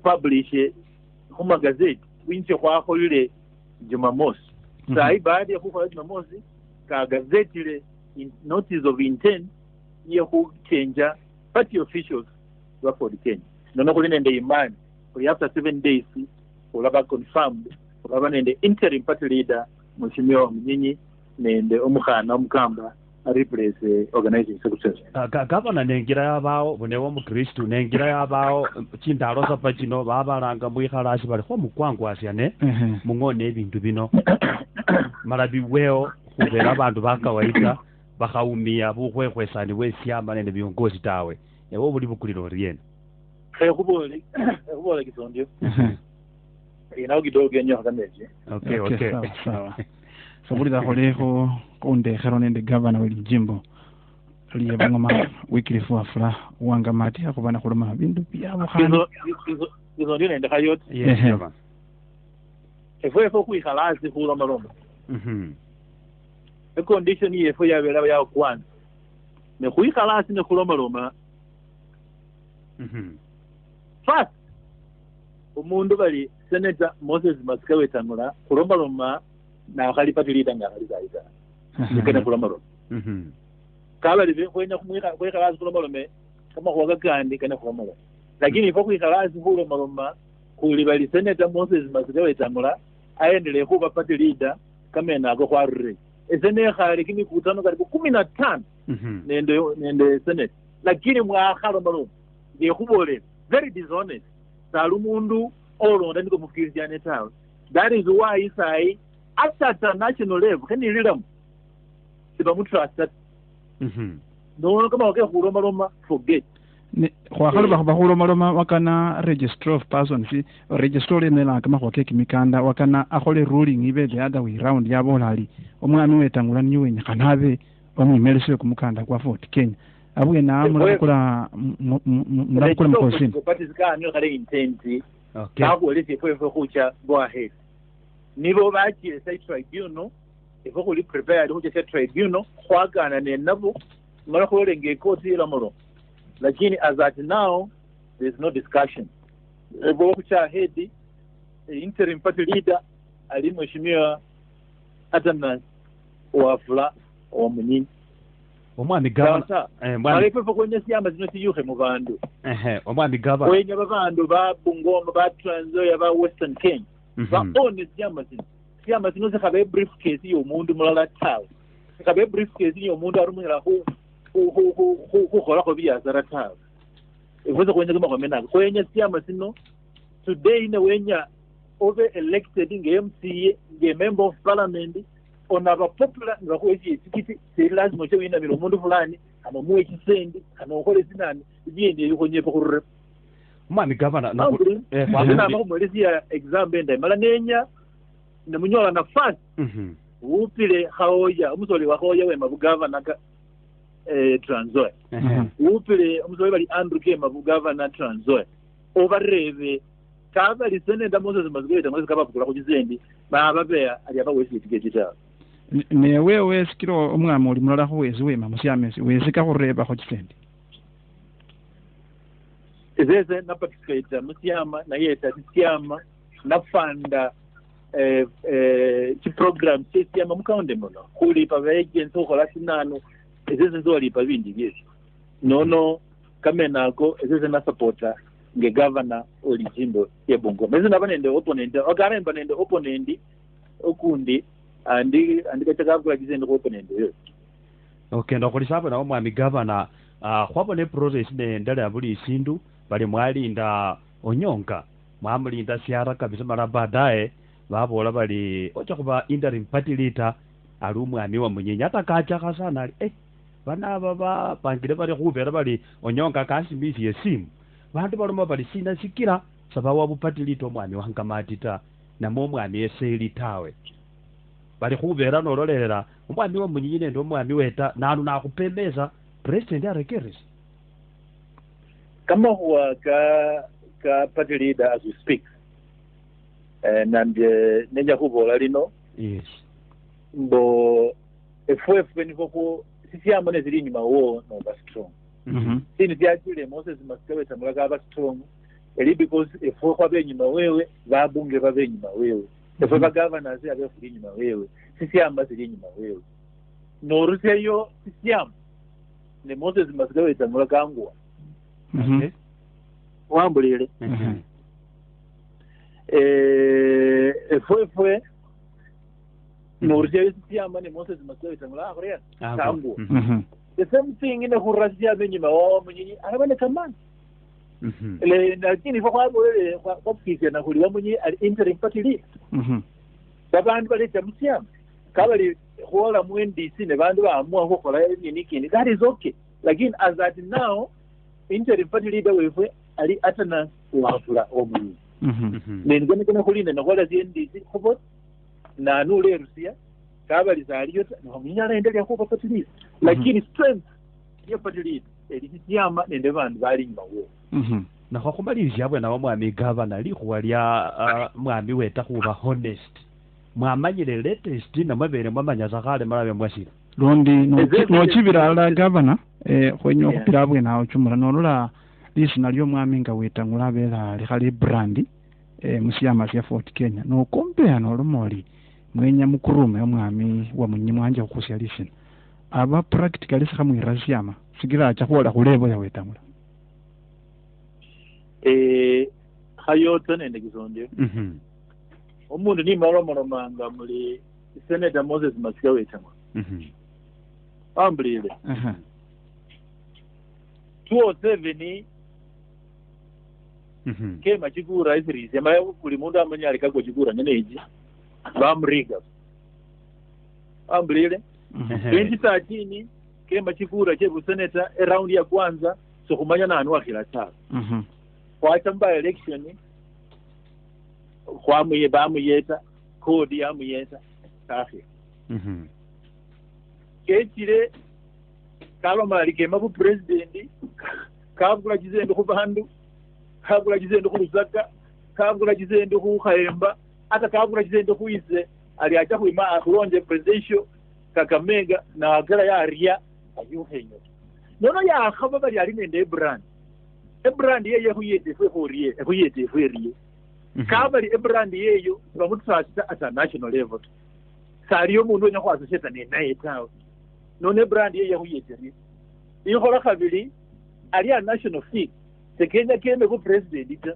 publish ku magazeti winche kwa kolile Jumamosi sai baada ya kufa Jumamosi ka gazeti ile notice of intent ya kuchenja party officials wa Kenya nono kulinende imani after 7 days ulaba confirmed ulaba nende interim party leader mheshimiwa Munyinyi nende omukhana omukamba replace organizing secretary gavana nengira yabao bonewo mu Kristo nengira yabao chindalo sapa chino babalanga mwikhalasi bali kho mukwangwasya ne mungone ebintu bino marabi weo kubera abantu bakawaita bakhaumia bukhwekhwesani wesyama nende biongozi tawe ewo buli bukuliro riena khubole kisondio ina kidogo nyo hakameje okay sawa sabulira kholeho kondekhero nende governor weli jimbo liye bangoma Wycliffe Wafula wanga mati akubana khuloma bindu byabo khano izo ndio nende khayot efo kuikhalazi khuloma loma condition yefo yabela ya kwanza ne kuikhalazi ne khuloma loma first umundu bali Senator Moses Masikawe tangula khuloma loma na khali party leader ngali zaida nikena khuloma loma kala live kwenya kuikhalazi khuloma loma kama khwaga kandi kana khuloma loma lakini ifo kuikhalazi khuloma loma kuli bali Senator Moses Masikawe tangula aendelee kuba party leader kama nako kwarure esene khali kimi kutano karibu 15 nende Senate lakini mwakhalo maloma nge khubole very dishonest salumundu olonda niko mukirizyane tawe that is why isai at national level kani lilamu siba mutrust no kama wake khuloma loma forget ne khwakhalo bakhuloma loma wakana register of persons register nela kama khwake kimikanda wakana akhole ruling ibe the other way round yabolali omwami wetangula niwe nyakanabe omwimelese kumukanda kwa Fort Kenya abuye namula kula mkosini parties ka nyo kale intent ka ko lesi fo kucha go ahead nibo bachi say tribunal ifo kuli prepare kucha say tribunal kwagana ne nabo mara ko lenge koti la moro lakini as at now there is no discussion ebo kucha ahead interim party leader alimheshimiwa Atanas Wafula wa Munyinyi omwami gavana mwali pepo kwenye siyama zino tiyuhe mu bandu omwami gavana kwenye babandu ba Bungoma ba Trans Nzoia ba Western Kenya ba one siyama zino zikhabe briefcase y'omundu mulala tawe zikhabe briefcase y'omundu arumira khu khola ko biyazara tawe ifuza kwenye kama kwamenaka kwenye siyama zino today ne wenya over elected nge-MCA nge-member of parliament onaba popular ngakwezi tikiti lazima cyo wina biro mundu fulani amamuwe kisendi anokole zinani byende yuko nyepo kurure mani governor na wabona abakumwelezia exam benda mala nenya namunyola nafasi upile khaoya umusole wakhoya wema bugavana Trans Nzoia upile umusole bali Andrew Kema bugavana Trans Nzoia obarebe kabali senenda Moses Mazigweta mwezi kabavugula ku kizendi bababea ali abawesi tiketi cha ne wewe sikiro omwami oli mulala ko wezi wema musyamesi wezika kureba ko kizendi ezeze na participate musyama na yeta musyama na fanda program system mukaonde muno kulipa agency ukhola sinano ezeze zolipa bindi byesi nono kamenako ezeze na supporter nge governor olijimbo ye Bungoma ezeze nabanende opponent ogaremba nende opponent okundi andi kachakavula kizende opponent yo okay ndokulisapo na omwami governor khwabone process ne ndala yabuli isindu bali mwalinda onyonga mwamulinda siara kabisa mara baadaye babola bali ocha kuba interim party leader ali umwami wa munyenyi atakacha kasana ali bana baba pangire bali khubera bali onyonga kasimbizi yesimu bantu baloma bali sina sikira sababu bu party leader omwami wangamatita na momwami eseli tawe bali khubera nololera umwami wa munyenyi nendo omwami weta nanu nakupembeza president arekeresi kama huwa ka party leader as we speak nanje nenya kubola lino yes mbo efwefu nivoko sisi amone zili nyuma wo no ba strong sini diachile Moses Masikaweta mulaka aba strong eli because efwe kwa benyuma wewe babunge babenyuma wewe efwe ba governors abe fuli nyuma wewe sisi amba zili nyuma wewe no ruseyo sisi am ne Moses Masikaweta mulaka angwa wambulile efwe norje siyama ne Moses Masikaweta ngula akhriya tangu the same thing in khurasia benyima wa munyinyi arabane kamani le lakini kwa kwa kisi na kuliwa munyi al interim party leader babantu bali tamsiyama kabali khola mu NDC ne bantu baamua khola nini kini that is okay lakini as at now interim party leader wewe ali atana wafula omunyi nengene kana kulinda nakola ZNDC khobot na nule Rusia kabali zaliyo no minyala endelea kuba party leader lakini strength ya party leader elitiyama nende bantu bali nyuma wo na kwakumaliriza yabwe na mwami governor likuwa lya mwami weta kuba honest mwamanyire latest na mabere mwamanyaza kale malabe mwasira londi no chibira la governor kwenye okupirabwe nawo chumura nolola lisina lyo mwami nga weta ngulabera likhali brandi musiyama sya Fort Kenya no compare no lumoli mwenya mukurume omwami wa munyimwanje okusya lisina aba practically sakhamwira siyama sigira chakhola khulebo ya wetamula hayota nende kizonde omundu ni malomolomanga muli Senator Moses Masikaweta ambulile 207 kema chikura isirisi ambaye kuli mundu amanyali kako chikura neneji bamriga ambulile 2013 kema chikura chebu senator round ya kwanza so kumanya nanu wakila tatu kwa chamba election kwa muye bamuyeta kodi amuyeta safi kechire kalo mali kema bu president kabula jizendo kubandu kabula jizendo kuruzaka kabula jizendo kukhayemba ata kabula jizendo kuize ali acha kuima akulonje presidential Kakamega na agara ya ria ayuhenyo nono ya khaba bali ali nende brand yeye kuyete fwe khoriye kuyete fwe riye kabali brand yeyo bamutsatsa at national level sariyo mundu nyakhwaza seta ne naye tawo none brand yeye kuyete riye ikhola khabili ali a national fig Kenya keme ku president ita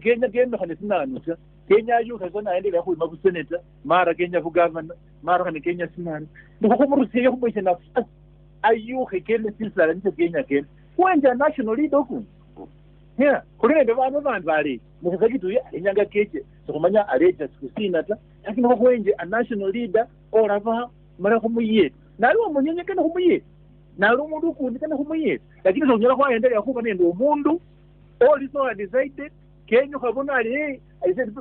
Kenya keme khane sinanu ta Kenya yu khazona endele khu mabu senator mara Kenya ku governor mara khane Kenya sinanu ndiko murusiye ku bese na ayu khekele sisala nje Kenya keme wenja national leader ku yeah kulene bana bali mukakitu ya inyanga keche sokumanya aleja kusina ta lakini ko wenje a national leader orava mara khumuye nalo munyenye kana khumuye nalo mundu kundi kana khumuye lakini sonyala kwa endelea kuba nende umundu all is not decided Kenya khabona ali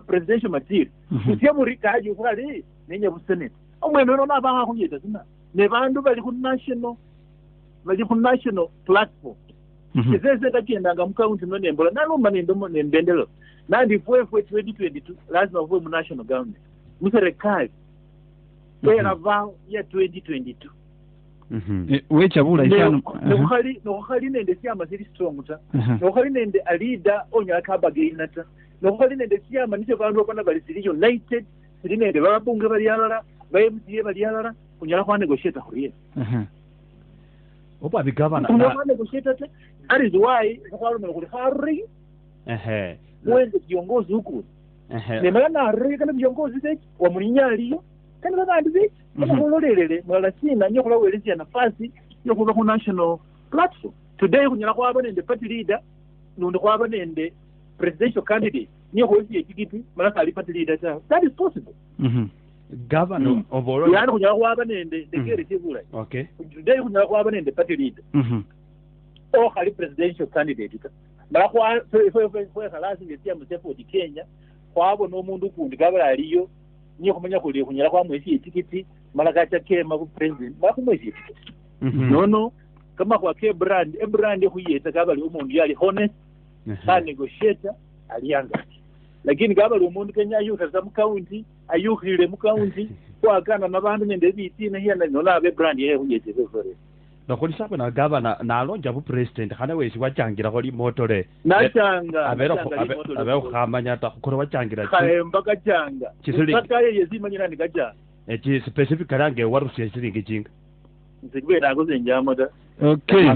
presidential material usiya muri kaji ukali nenye busenate omwene ono nabanga khuyeta sina ne bandu bali ku national platform kisese kakendanga mu county no nembola nalumba nembendelo nandi fwefwe 2022 lazima fwe mu national government mu serikali era vao ya 2022 wechabula isano nokhali nende siyama sili strong ta nokhali nende a leader onyala kabagaina ta nokhali nende siyama nicho bandu bakona bali sili united sili nende babunge bali alala baMCA bali alala kunyala kwa negotiate khuriye oba bigavana kunyala negotiate ta. That is why kwalo mwe kuli khari wende kiongozi huku nemala na khari kana kiongozi beki wa mulinyaliyo kana babandu beki ololelele mwala sina nyo kulawelezia nafasi yo kuba ku national platform today kunyala kwaba nende party leader nundo kwaba nende presidential candidate niyo kuwezi tikiti mala kali party leader ta. That is possible. Governor overall yani kunyala kwaba nende dekere tibula okay today kunyala kwaba nende party leader o kali presidential candidate ta mala kwa fwe khalasi ngetia msefu di Kenya kwabo no mundu kundi gabala aliyo niyo kumenya kuli kunyala kwa mwezi etikiti mala kacha kema ku president ba ku mwezi etikiti no kama kwa ke brand khuyeta gabali umundu yali honest ka negotiator aliyanga lakini gabali umundu Kenya ayuka mu county ayukhile mu county kwakana nabandu nende bitina hiya nona abe brand ye khuyeta vizuri nokoli sabe na governor na alonja bu president khana wesi wachangira kholi motole nachanga abe khamanya ta khoro wachangira khemba kachanga kakaye yezimanyira ni kacha echi specific karange warusia siringi jinga nzigwera kuzenjamo da okay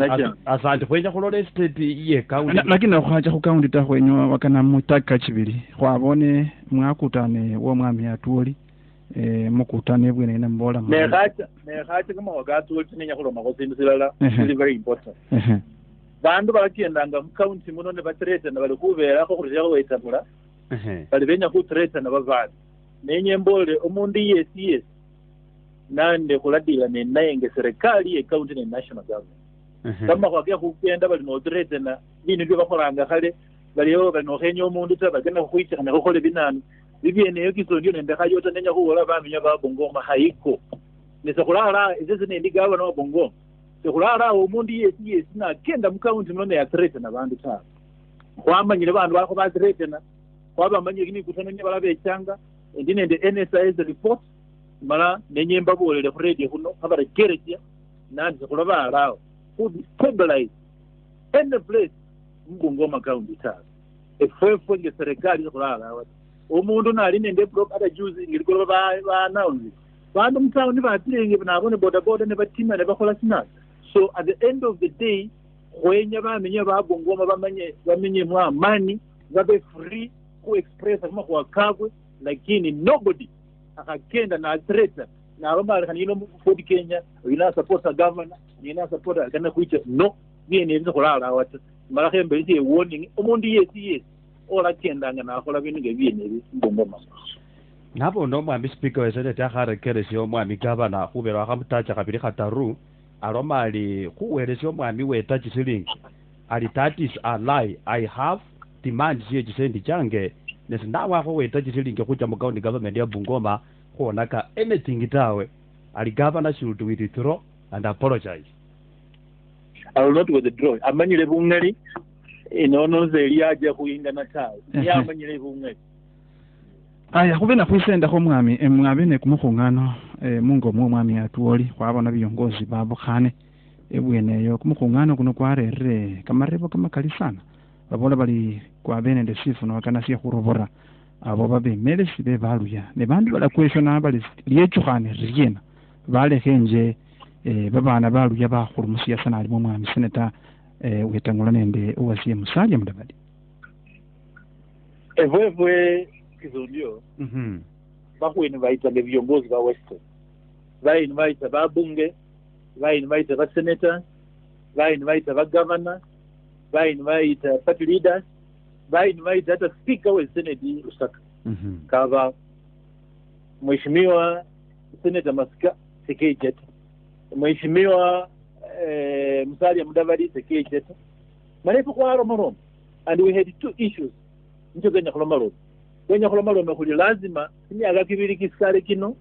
asante kwenya khulole state ye county lakini akhacha ku county ta khwenyo wakana mutaka chibili khwabone mwakutane wo mwami atuli mukutane bwene na mbola nekhacha kama wakatuli tinenya khuloma ko sindu silala is very important bandu bakendanga mu county muno ne batreta na bali kubera ko khurya wetabula bali benya ku treta na bavana nenye mbole omundu yes nande kuladila ne nayenge serikali ye county ne national government kama kwakya kugenda bali no treta na bini byo bakolanga khale bali no khenyo omundu ta bagenda khuichana ko khole binanu bibyene yokizo nende khayota nenya khuwola baminya ba Bungoma haiko nesekhulala ezeze nendi gavana wa Bungoma sekhulala omundu yes na kenda mu county muno ya threat na bandu ta kwamanyile bandu bakho ba threat na kwabamanyile kini kutana nya bala bechanga ndi nende NSIS report mala nenye mbabolele ku radio kuno abara gereja nandi sekhulaba alao could stabilize any place mu Bungoma county ta efwefu nge serikali sekhulala omundu nali nende block ata juzi ngiriko ba announce bandu mtauni batilenge nabone boda ne batima ne bakhola sinasa. So at the end of the day kwenya bamenye ba Bungoma bamenye mwa amani babe free ku express kama kwa kabwe lakini nobody akakenda na threat na roma kanino for Kenya ina support a governor ina support kana kuicha no biene nzo kolala watu mara khembe ite warning omundu yes ola kendanga na khola binu ngebiene Bungoma nabo no mwami speaker wesete takhare keresi omwami gavana khubera khamutacha kabiri khataru aroma ali khuweresi omwami weta chisilingi ali that is a lie I have demands ye chisendi change nesinawa kho weta chisilingi khucha mu county government ya Bungoma khonaka anything tawe ali governor should withdraw and apologize. I will not withdraw amanyile bungali inono zeliaje kuyingana tawe yamanyile bungali aya khubena khwisenda kho mwami mwabene kumukhungano mungo mwami atuoli khwabona biyongozi babukhane ebweneyo kumukhungano kuno kwarere kamarebo kamakali sana babola bali kwabene nde sifuno kana sia khurobora abo babemelesi bebaluya ne bandu bala kweshona bali lyechukhane riena balekhenje babana baluya bakhurumusia sana ali mwami seneta wetangula nende uwasie musalia mudabadi evwe kizundio bakwinvaita viongozi va Western vainvaita vabunge vainvaita vasenata vainvaita vagavana vainvaita party leaders vainvaita hata speaker wesenate Lusaka kava mheshimiwa senata Masika Sekejeta mheshimiwa Musalia Mudavadi Sekejeta marefu kwa Romarom and we had two issues ncho Kenya Romarom kwenye khuloma khuli lazima imyaka kibili kisikale kino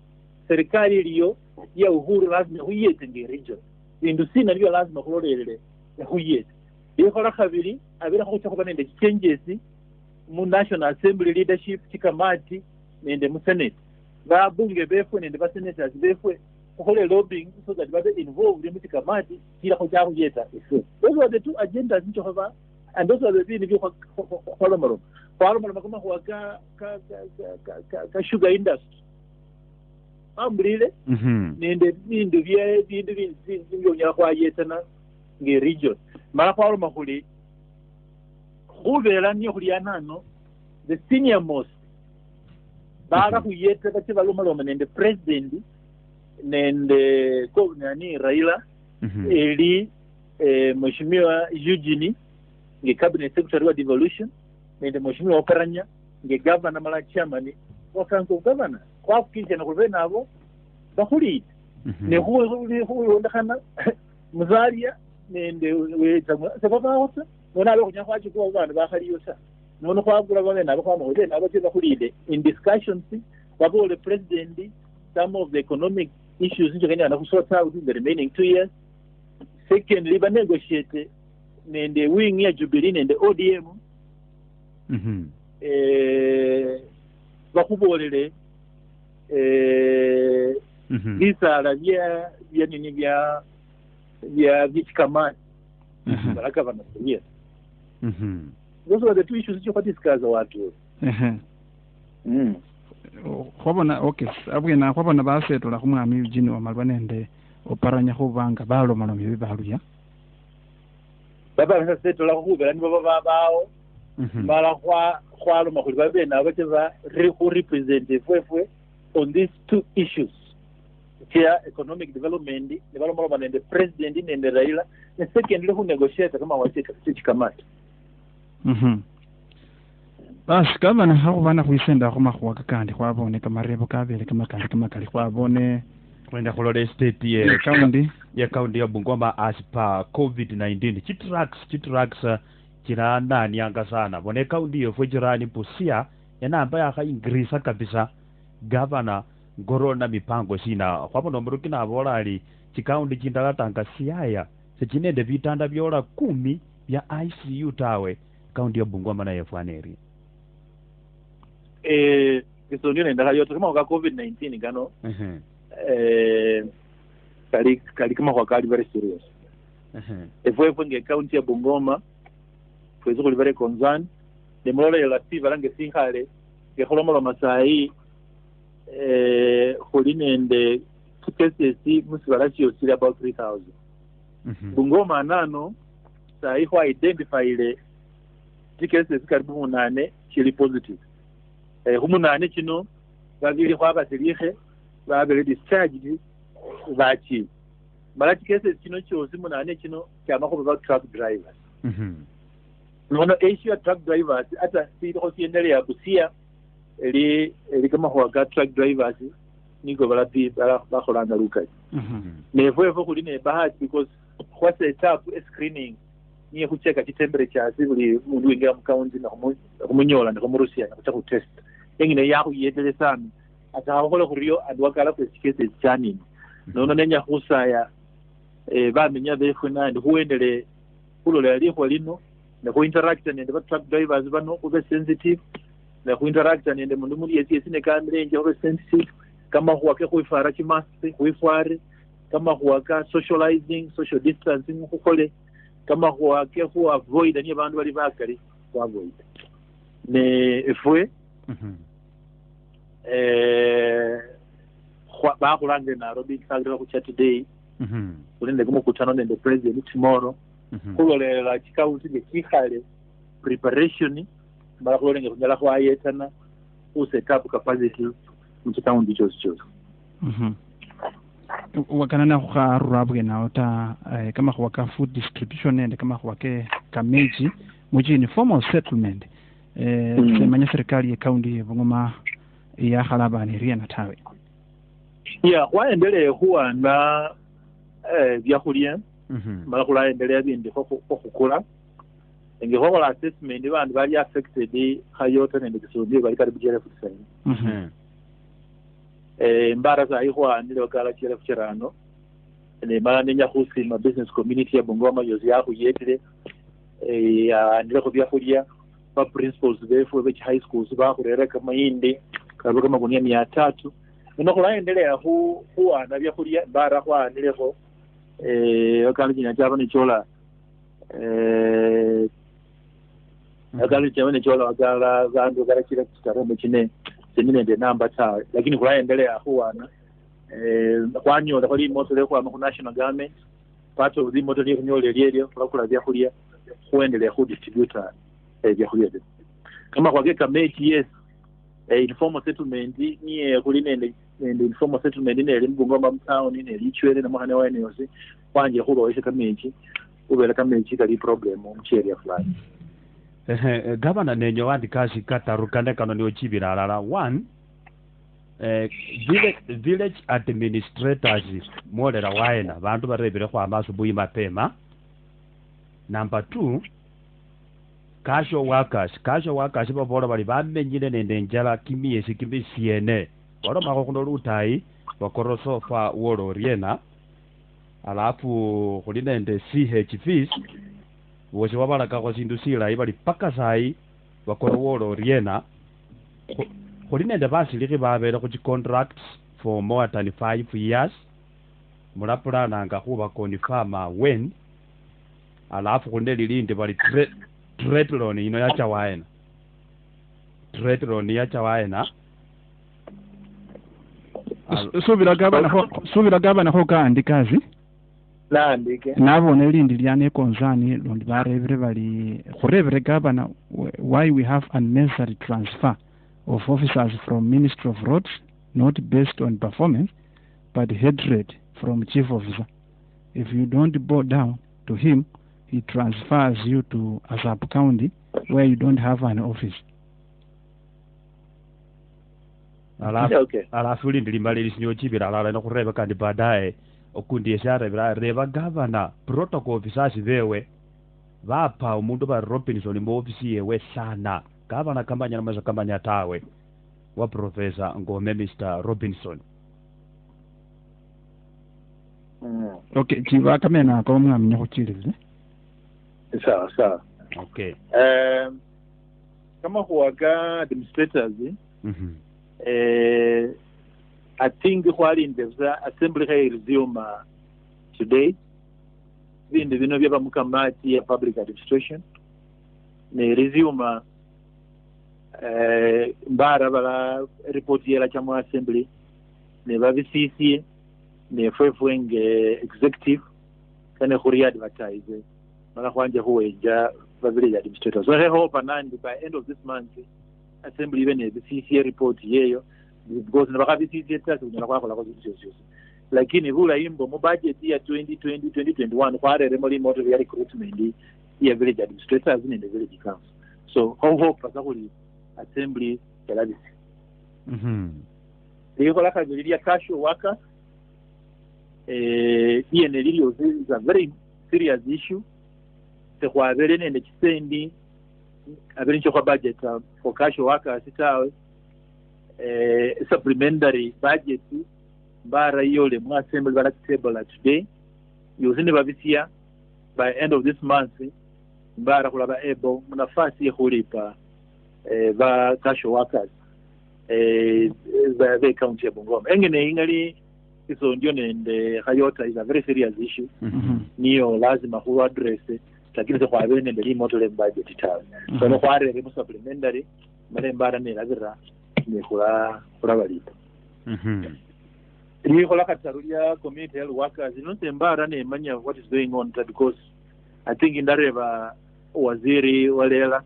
serikali iliyo ya uhuru lazima huyete ngerejo bindu sina nibyo lazima kulolelele huyete ikhola khabiri abira khucha kuba nende changes mu National Assembly leadership chikamati nende mu Senate babunge befwe nende ba senators befwe kukhole lobbying so that babe involved in chikamati kila khucha khuyeta ife. Those are the two agendas which have, and those are the things you follow kama kwa ka sugar industry ambrile nende bindu bya bindu bya kwa yetana nge region mara kwa makuli khubera niyo khulianano the senior most bara kuyeta bati baloma nende president nende nani Raila eli mheshimiwa Eugene nge cabinet secretary wa devolution nende mheshimiwa Oparanya nge governor mala chairman wa council governor kwa kukinja na kulve nabo bakhuli ne huyo ndakana muzalia nende wetsamwa sebaba wotsa nona lo kunya kwachi kwa bana bakhaliyo sa nono kwagula bane nabo kwa mohole nabo tse bakhulile in discussions wabo le president some of the economic issues nje kenya na kusort out in the remaining 2 years. Secondly ba negotiate nende wing ya Jubilee nende ODM bakubolele bisala bya nini bya vichikamani baraka bana yes. Those are the two issues which discuss watu khobona okay abwena khobona basetola khumwami Eugene wa Malwanende Oparanya khubanga balomalo bye baluya baba setola khubela nibo babao mala khwalo makhuli babe nabo teba representative fwe on these two issues here economic development ne balomalo nende president nende Raila ne secondly who negotiate kama wacheka chikamati basi gavana hakubana kwisenda khumakhuwa kakandi khwaboneka marebo kabele kamakali khwabone kwenda khulole state ya county ya Bungoma as per COVID-19 chitracks chirananianga sana bone county yefwe jirani Busia enamba yakha increase kabisa governor gorona mipango sina khwabona omuruki nabola ali chikaunti chindala tanga Siaya sechinende bitanda byola 10 bya ICU tawe county ya Bungoma na yefwaneri kisonyo nenda yote kama kwa COVID-19 gano kali kama kwa kali very serious efwe nge county ya Bungoma fwezo kuli very concerned de molola ya lativa lange sinkhale ke kholomola masai khuli nende cases musibalachi yosili about 3000 Bungoma nano sai kwa identify ile cases karibu 8 chili positive humunane kino babili khwaba selihe babele discharged bachi malati cases kino chosi munane kino kyama ko truck drivers nono issue truck drivers ata sidi ko siendele ya Busia eli kama kwa truck drivers niko balapi bakholanga lukai nevo kuli ne bahati because kwa set up a screening niye kucheka temperature buli mundu wingira mu county na kumunyola na kumurusia na kucha ku test engine yaku yedele sana atahola kuriyo adwakala ku cases chani nono nenya khusaya bamenya befuna ndi huendele kulola liho lino na ku interact nende truck drivers bano ube sensitive na ku interact nende mundu muri yesi ne kamere nje ube sensitive kama huwake kuifara chimasi kuifare kama huwaka socializing social distancing kukole kama huwake ku avoid ni bandu bali bakali ku avoid ne efwe ba kulande Nairobi kagira ku chat today kulinde kumukutano nende president tomorrow kulolela chikauti lekikhale preparation bala kulonga kunyala kwa yetana u set up capacity mchikaundi chocho wakana na kharurabwe na ota kama kwa food distribution and kama kwa kameji mujini formal settlement semanya serikali ya county ya Bungoma ya khalabani ria na tawe ya waendelee huwa na byakhulya mala khulaendelea bindi khukula engekhola assessment bandu bali affected khayota nende kisonde bali kali bujere futsani mbara za ihwanile wakala chile kuchirano ne mala nenya khusima business community ya Bungoma yozi yakhuyetile andile khubya khulya ba principals befu be high schools bakhurera kamayindi kaba kama kunia 300 ino khulaendelea khuwana bya khulya mbara khwanilekho wakala jina jaba ni chola wakala jaba ni chola wakala zandu kala chile kutaramo chine seminende namba tawe lakini khulaendelea khuwana kwanyola khali moto le kwa national government pato di moto le kunyola lelyo khulakula bya khulya khuendelea khu distributor bya khulya kama kwa committee yes informal settlement ni khuli nende informal settlement ne le Bungoma town ne lichwele na mwana wa enyosi kwanje khuloesha committee ubela committee kali problem mcheria fulani Governor nenyo wandikazi katarukane kano ni ochibira alala. One, village administrators molera waena bantu barebere kwa masubuhi mapema. Number 2, casual workers babola bali bamenyine nende njala kimiesi kimisiene walo makokuno lutai wakorosofa wolo riena alafu khuli nende CHVs wose wabalaka kwa sindu silayi bali paka sayi bakora wolo riena khuli nende basiliki babele khu contracts for more than 5 years mulapulananga khuba konifama when alafu khuli lilindi bali trade loan ino yacha waena subira gabana ho kandi kazi landike nabone lindi lyane konzani londi barebere bali khurebere gabana why we have unnecessary transfer of officers from Ministry of Roads not based on performance but hatred from chief officer. If you don't bow down to him, he transfers you to a sub-county where you don't have an office. Alafu lindi limbali lisinyo chibira alala nokureba kandi baadaye okundi esha reba governor protocol officers bewe bapa umuntu ba Robinson mu office yewe sana governor kambanya na maza kambanya tawe wa professor Ngome Mr. Robinson. Okay, chiva kamena ko mwamnya kuchilile. Sawa. Okay. Kama huwaga administrators I think while in the assembly resume today in the Vinovia Mukamati public administration ne resume mbara report yela chama assembly ne bavisisi ne fwefweng executive kana khuri advertise mala kwanje huweja village administrators so I hope by end of this month assembly even the CCA report yeyo because nabaka CCA tatu nyala kwa sisi lakini vula imbo mu budget ya 2020-2021 kwa remoli moto ya recruitment ya village administrators in the village council so hope pasakuli assembly kelabisi hiyo la kazi ya casual workers here nelio is a very serious issue kwa vile nende chisendi abiricho kwa budget for casual workers itawe supplementary budget bara yole mu assembly bala table today yosinde babisia by end of this month bara kulaba able munafasi kulipa ba casual workers the county ya Bungoma engene ingali iso ndio nende Kayota is a very serious issue niyo lazima ku address lakini kwa vile nende moto le budget tawe so no kwa re supplementary male mbara ne lazira ni kula balipa ni kola katarulia community health workers no sembara ne manya what is going on because I think indareba waziri walela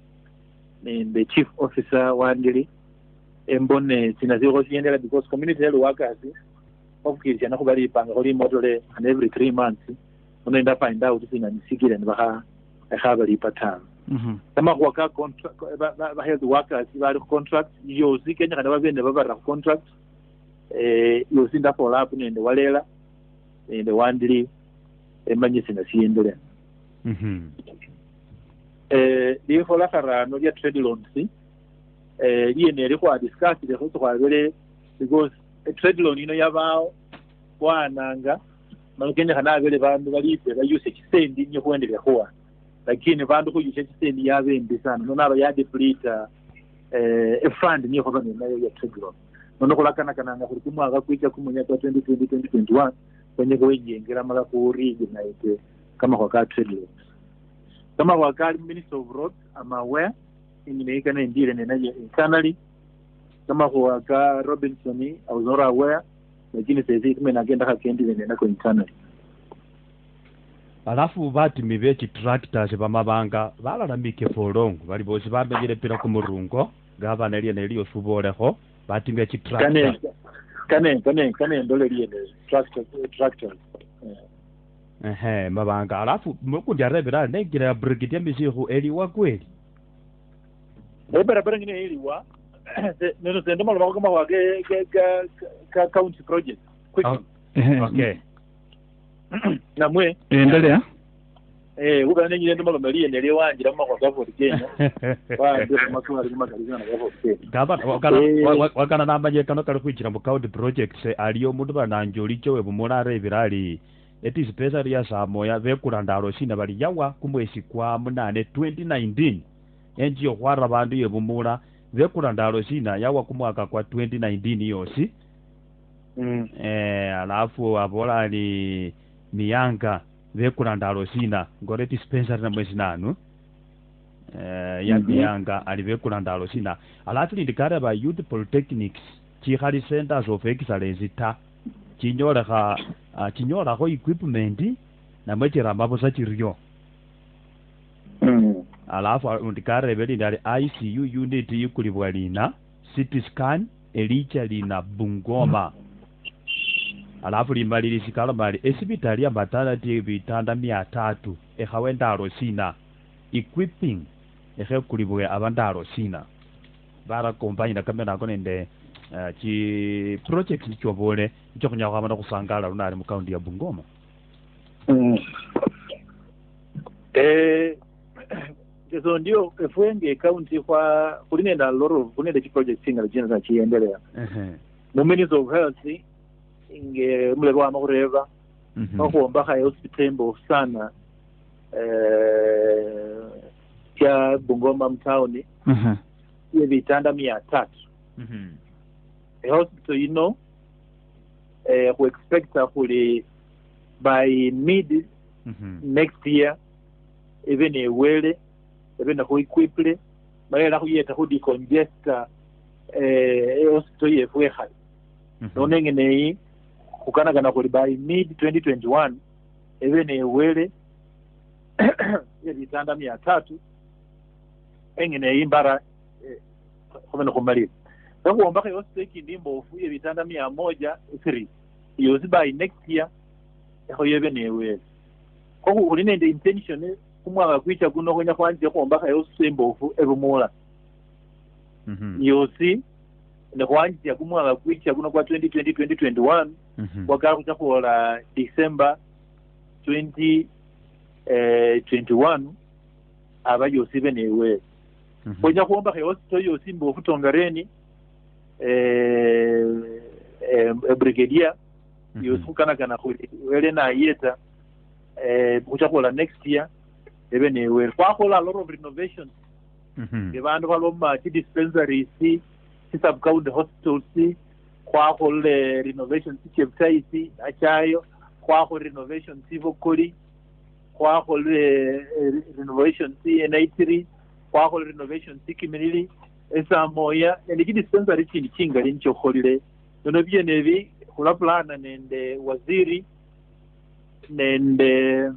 and the chief officer wandili embone sinaziko siendela because community health workers of kids yana kubali panga kuli module and every 3 months unaenda find out thina nisikile ndaha habali patana kama kwa contract ba health workers ba contract yo sikenya kana babende babara contract yo sinda follow up nende walela nende wandili emanye sinasiendele liho la karano ya trade loans liye neri kwa discuss le kwa vile because trade loan ino yabao wananga malukenya kana vile bandu balipe bayuse kisendi nyo kuendelea kwa lakini bandu kuyusha kisendi yabembe sana nonaba ya deplete a fund niyo kwa nayo ya trade loan nono kulakana kananga kuli kumwaka kuicha kumunya kwa 2020-2021 kwenye kuingira mala ku region kama kwa trade loan kama kwa Minister of Roads ama aware ingimeika na ndile nenaje internally kama kwa Robinson I was not aware lakini sasa hivi naenda kakendile nena kwa internally alafu batimi bechi tractors bamabanga balalamike folongo bali bosi bamenyere pira ku murungo gavana eliyo suboleho batimi bechi tractors kane ndole liye tractors mabanga alafu mukundi arebera negira brigade misiho eliwa kweli barabara ngine eliwa neno sendo malo kama wage ka county project okay na mwe endelea ubane nyine ndimo maliye ndele wangira mu kwa Gavot Kenya wa ndio makuru magalizana Gavot Kenya gaba wakana namanye kano kali kwikira mu county projects aliyo mundu bananjoli cyo webumulare birali eti special ya samoya bekurandaro shina bali yawa kumwesi kwa munane 2019 enjiyo kwara bandu yebumula bekurandaro shina yawa kumwaka kwa 2019 yosi alafu abola ni Yanga bekurandaro shina ngoreti special na mwezi nanu ya Yanga ali bekurandaro shina alafu ndikare ba youth polytechnics chihali centers of excellence ta chinyora ko equipment na mwechera mbapo sa chirio alafu ndikare beli ndali ICU unit yukulibwa lina CT scan elicha lina Bungoma alafu limbalili sikalo mali hospitali ya maternity bitanda 300 ehawendaro sina equipping kulibwa abandaro sina bara company na kamera konende chi project chobole cyo kunyaka abana kusangala runari mu county ya Bungoma Jezo ndio efwenge county kwa kulinenda loro kunenda chi project singa jina za chiendelea mu Ministry of Health inge mulero wa makureva kuomba haya hospital sana ya Bungoma mtaoni ya vitanda 300 hospital we expect fully by mid next year even a wele even a equiple bayela kuyeta kudi congesta hospital yefwe hai nonenge nei kukana kana kuli by mid 2021 even a wele ya vitanda 300 engene imbara komena kumaliza kuomba kwa hospital kindimbo ufuye vitanda 103 yozi by next year yako yebe newe ko kuline the intention kumwaka kwicha kuno kwenya kwanje kuomba kwa hospital mbofu ebumula yozi ne kwanje kumwaka kwicha kuno kwa 2020-2021 wakala kuchakola December 2021 aba yozi benewe kwenya kuomba kwa hospital yozi mbofu tongareni brigadier yosukana kana kuli wele na yeta kuchakola next year even we kwakola a lot of renovations abantu baloma chi dispensaries si sub county hospitals kwakola renovations cheptaisi achayo kwakola renovations sivokoli kwakola renovations NI3 kwakola renovations Kimilili esa moya ndi dispensary chini chingali nchokolile nono bye nebi kula plana nende waziri nende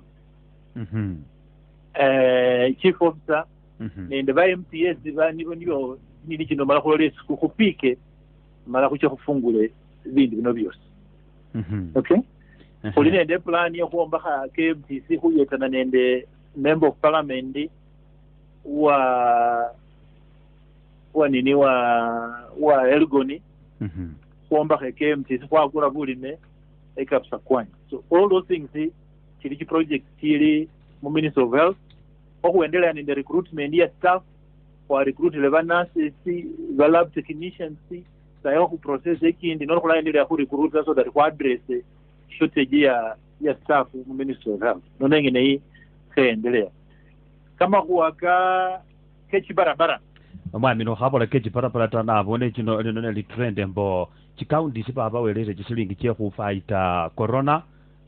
chief officer nende ba MTS bani bonyo nili kino mala kolole kupike mala kucha kufungule bindi bino byose okay kuli nende plan yo kuomba ka KMTC kuyetana nende member of parliament wa nini wa Elgoni kuomba KMTC kwa kula bulime ekapsa kwani so all those things kili project kili mu Ministry of Health okuendelea in the recruitment ya staff for recruit nurses, lab technicians sayo ku process ekindi no kulaendelea ku recruit so that ku address shortage ya staff mu Ministry of Health no ngene hii kaendelea kama kuwaka kechi barabara mwami no habola kechi barabara tana abone kino li trend mbo chikaundi sipaba weleze chisilingi che ku fight corona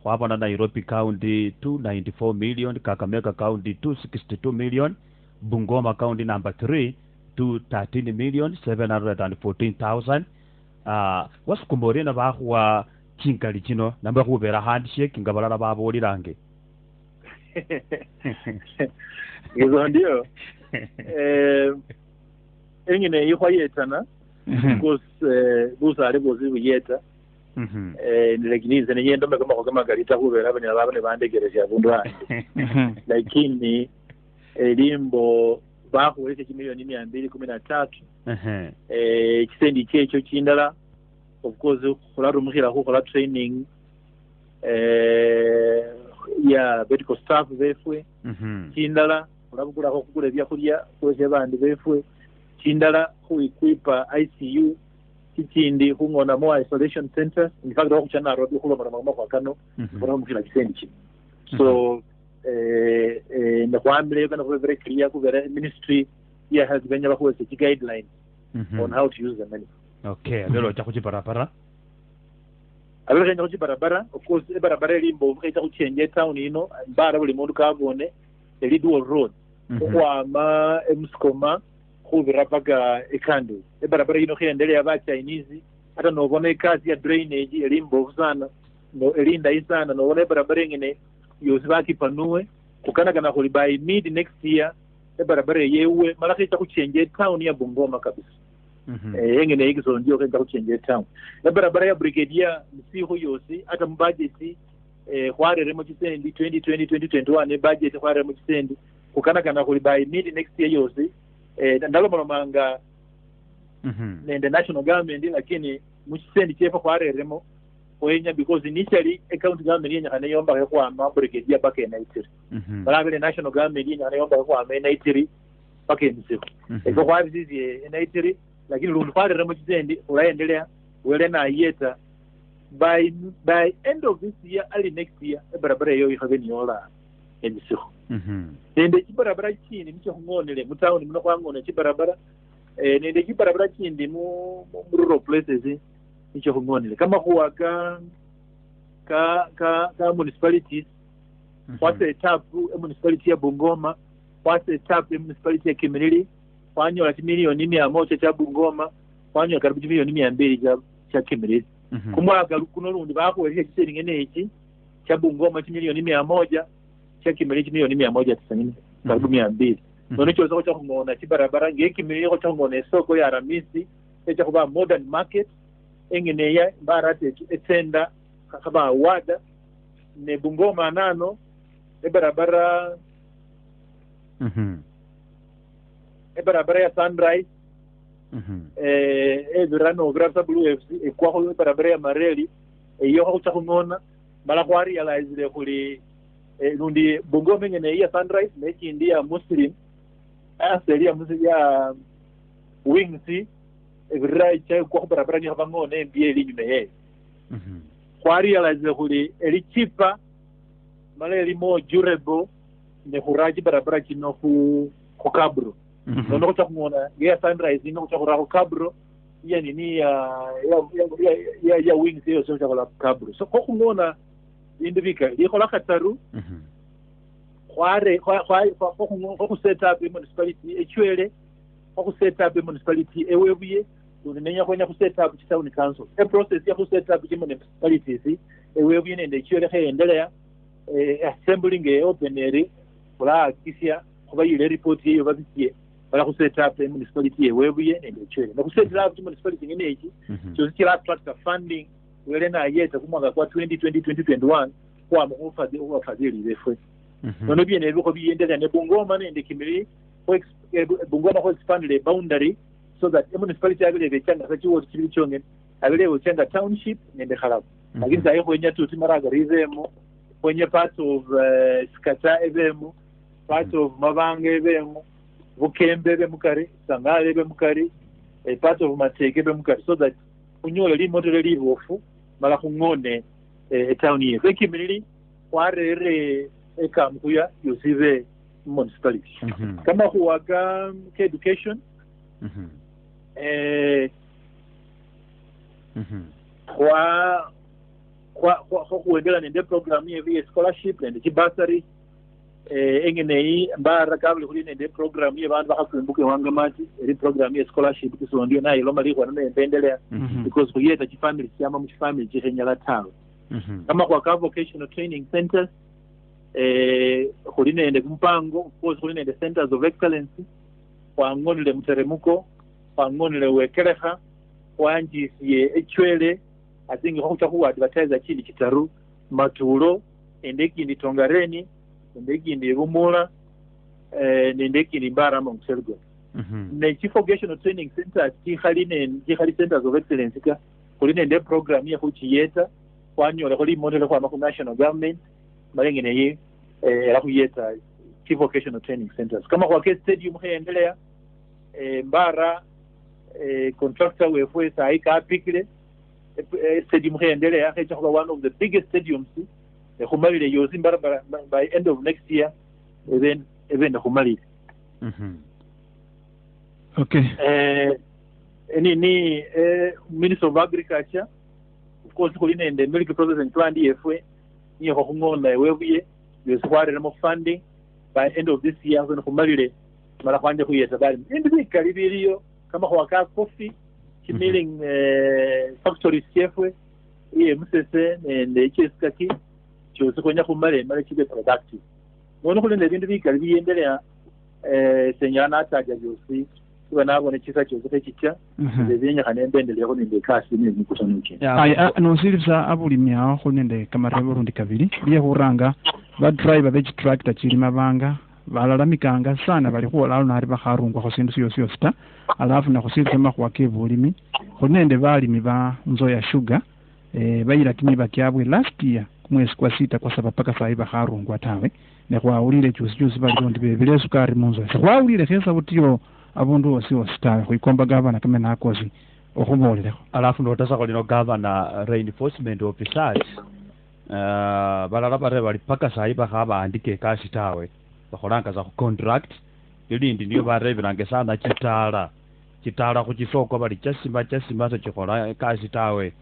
kwabona Nairobi County 294 million, Kakamega County 262 million, Bungoma County number 3 213 million 714,000. Wasukumbore na bahuwa chinkali chino namba kubera handshake ngabalala baboli lange. Izo ndio engine yikwayetana because busare bozi buyeta nileginize ne yendo kama galita kubera abanya babane bandegereje abundu ande lakini elimbo bakuweke milioni 213 kisendi kyecho kindala of course kularumukira kukola training ya medical staff befwe kindala kulabukura ko kugula byakulya kwese bandi befwe kindala kuikwipa ICU kindi kungona mo isolation center in fact wako chana robi kulo mara kwa kano bora mukira kisendi so na kwamile kana kwa very clear ku very ministry ya has been yaba kwa guidelines on how to use the money. Okay, lelo cha kuchiparapara abele cha kuchiparapara of course barabara limbo kaita kuchenje town ino bara buli mundu kabone eli dual road kwa ma emskoma kubira paka ekande barabara ino kiendelea ba Chinese hata no bona kazi ya drainage elimbo sana no elinda isana no bona barabara ngene yosibaki panue kukana kana kuli by mid next year barabara yewe mala kaita kuchenje town ya Bungoma kabisa ngene ikizo ndio kaita kuchenje town barabara ya brigadier msiho yosi hata mbudget khwarere mu kisendi 2020-2021 budget khwarere mu kisendi kukana kana kuli by mid next year yosi ndalomanga nende national government lakini mu kisendi chefa khwareremo kwenya because initially account government yenya kana yomba kwa ma brigadier bake naitiri balabele national government yenya kana yomba kwa ma naitiri bake msiko eko kwa bizi naitiri lakini lundu khwarere mu kisendi ulaendelea wele na yeta by end of this year early next year barabara yo ikhaveni yola emisiko nende kibarabara kindi nicho ngonele mu town muno kwangone kibarabara nende kibarabara kindi mu rural places nicho ngonele kama kuwa ka municipalities what's a tap municipality ya Bungoma what's a tap municipality ya Kimilili wanyola milioni 100 cha Bungoma wanyola karibu milioni 200 cha Kimilili kumwaka kuno lundi bakuweke kiseri ngene iki cha Bungoma milioni 100 cha Kimilili milioni 190 karibu 200 none chozo cha ngona kibarabara ngeki milio cha ngona soko ya Ramisi echa kuba modern market engene ya barate etenda kaba wada ne Bungoma nano barabara barabara ya Sunrise verano grasa blue FC kwa barabara ya Mareli iyo cha ngona mala kwa realize le kuli lundi Bungoma ngene ya Sunrise neki ndia Muslim seria muslim ya wings evrai cha kwa barabara ni habangone mbie linyume ye kwa realize kuli eli cheaper mala eli more durable ne kuraji barabara kino ku kabro nono cha kuona ya Sunrise ino cha kura ku kabro ya nini ya wings hiyo sio cha kula kabro so kwa kuona indivika iko la kataru kwa set up municipality echwele kwa set up municipality ewebuye unenya kwenya ku set up town council a process ya ku set up municipalities ewebuye nende echwele khendelea assembling open area kula kisia kuba ile report hiyo babikie bala ku set up municipality ewebuye nende echwele na ku set up municipality ngene iki so zikira attract funding wele na yeta kumwaka kwa 2020-2021 kwa mufadhili befwe nono bien ebiko biyendelea ne Bungoma nende Kimilili Bungoma ko expand the boundary so that municipality abele bechanga sachiwo kilichonge abele uchanga township nende Khalabu lakini sayo kwenya tuti maraga rizemo kwenye part of Skata ebemo part of Mabange ebemo Bukembe be mukari Sangale be mukari part of mateke bemukati so that kunyola limotole libofu mala kungone town yefu ekimilili warere ekamkuya yosive municipality kama huwaga education kwa kuendela nende program ye scholarship nende kibasari engenei mbara kabli kuli nende program ye bantu bakakumbuke wanga mati eri program ye scholarship kiso ndio nayo loma liko na mpendelea because kuyeta family cyama mu family chihenyala tawe kama kwa vocational training centers kuli nende mpango of course kuli nende centers of excellence kwa ngonile mteremuko kwa ngonile wekereha kwa njisiye echwele I think huwa advertise chini kitaru matulo endeki ni tongareni endeki ni rumula endeki ni barama mselgo ne chief vocational training center chihali centers of excellence ka kuline nde program ya huchiyeta kwanyola kuli model kwa maku national government malengene yi la huyeta chief vocational training centers kama kwa case stadium heendelea mbara contractor wewe saika apikile stadium heendelea hecha kwa one of the biggest stadiums humalile yozi mbara by end of next year even humalile okay ni Minister of Agriculture of course kuline and milk processing plant yefwe niyo hungona webuye yosware na funding by end of this year when humalile mara kwanje kuyeta bali ndi kalibiriyo kama kwa coffee milling factory chefwe iye musese nende cheskaki cyose konya kumare mare kibe productive none kule ndebindi bikali biyendelea senyana ataja yosi kuba nabone kisa cyose kicha ndebenya kanembendele ko ninde kasi ni mukutanuke no silisa abulimya ko nende kamarabo rundi kabiri biye huranga ba driver be tractor kirima banga balalamikanga sana bali kuola nari bakharungwa ko sindu yose sta alafu na kusilema kwa kebulimi konende balimi ba Nzoya Sugar bayira kimiba kyabwe last year kumwezi kwa 6 kwa sababu paka saiba harungwa tawe ne kwa ulile juzi bali ndi bebele sukari munzo kwa ulile kesa butiyo abundu wasi ostawe kuikomba gavana kama nakozi okumolele alafu ndo tasa kolino gavana reinforcement officers balala bare bali paka saiba khaba andike kashi tawe bakholanga za contract ilindi niyo bareberange sana chitala kuchisoko bali chasima so chikhola kashi tawe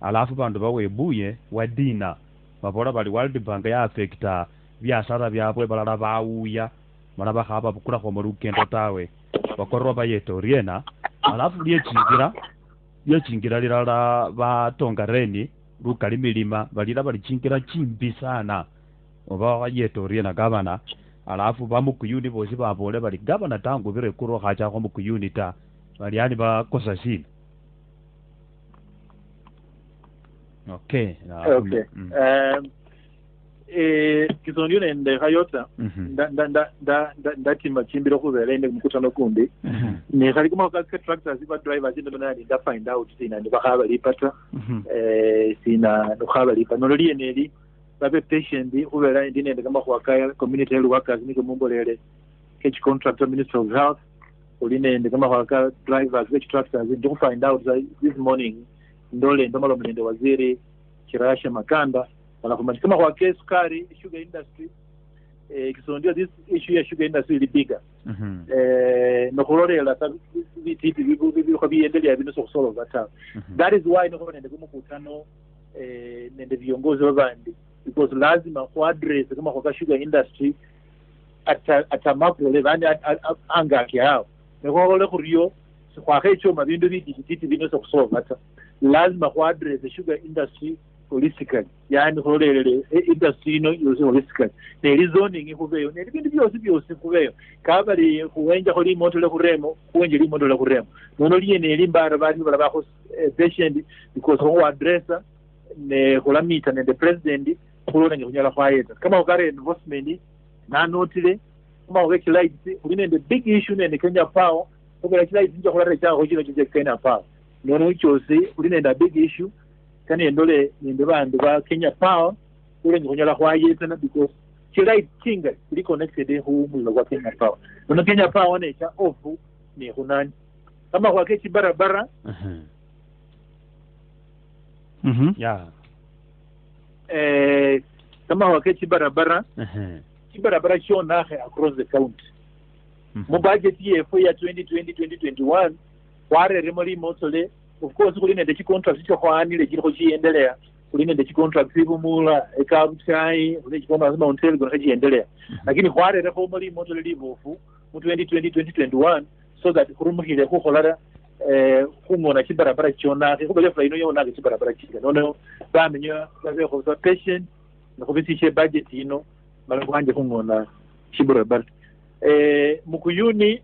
alafu bandu bawebuye wadina babola bali World Bank ya affecta byasara byabwe balala bauya bala bakhaba bukula kwa mulukendo tawe bakorwa bayetoriena alafu lyechingira lilala batongareni lukali milima balila bali chingira chimbi sana oba bayetoriena gavana alafu bamukuyuni bosi babole bali gavana tangu bire kuro khacha kwa mukuyuni ta bali yani bakosa sina okay kizondio nende hayota ndati machimbiro kuzela ende mkutano kumbi ni khali kuma ka tractors iba drivers ndo nani da find out sina ndi bakhaba lipata sina ndo khaba lipa no liye neli babe patient ubela ndi nende kama kwa kaya community health workers niko mumbolele catch contractor minister of health uline ndi kama kwa drivers which tractors ndo find out this morning ndole ndo malo mlende waziri Kirasha Makanda wanakumbana kama kwa case sukari sugar industry kisondio this issue ya sugar industry is bigger no kulole la vitu vibu kwa biendelea bino sokosolo zata that is why no nende kumukutano nende viongozi wa bandi because lazima ku address kama kwa sugar industry ata macro level anga yao neko ole kuriyo kwa hecho mabindu vitu bino sokosolo zata lazima ku address the sugar industry holistically yani holele industry no yose holistically ne zoning ikuveyo ne ibintu byose kuveyo kabali kuwenja holi moto le kuremo kuwenje li moto le kuremo nono liye ne limbara bali bala ba patient because ho addressa ne kulamita ne the president kulona nginyala kwayeta kama ukare enforcement na notile kama ukeki light kuline the big issue ne Kenya Power ukare light nje kulare cha hojino je Kenya Power nono chose kuline the big issue kani endole ninde bandu ba Kenya Power ule ngonyala kwayeta na because chilai kinga ili connected hu mulwa kwa Kenya Power nono Kenya Power ne cha off ni hunani kama kwa kechi barabara ya kama kwa kechi barabara barabara shona across the county mu budget yefu ya 2020-2021 ware remori motole of course kuli nende contract cyo kwanile kiko kiendelea kuli nende contract sibumula ekabuchai kuli kikoma lazima untel gona kiendelea lakini ware remori motole libofu mu 2020-2021 so that kurumukile ko kholara kumona kibarabara kyona ko bele flyino yona kibarabara kika nono bamenyo babe ko patient no kubisishe budget ino malangwanje kumona kibarabara mukuyuni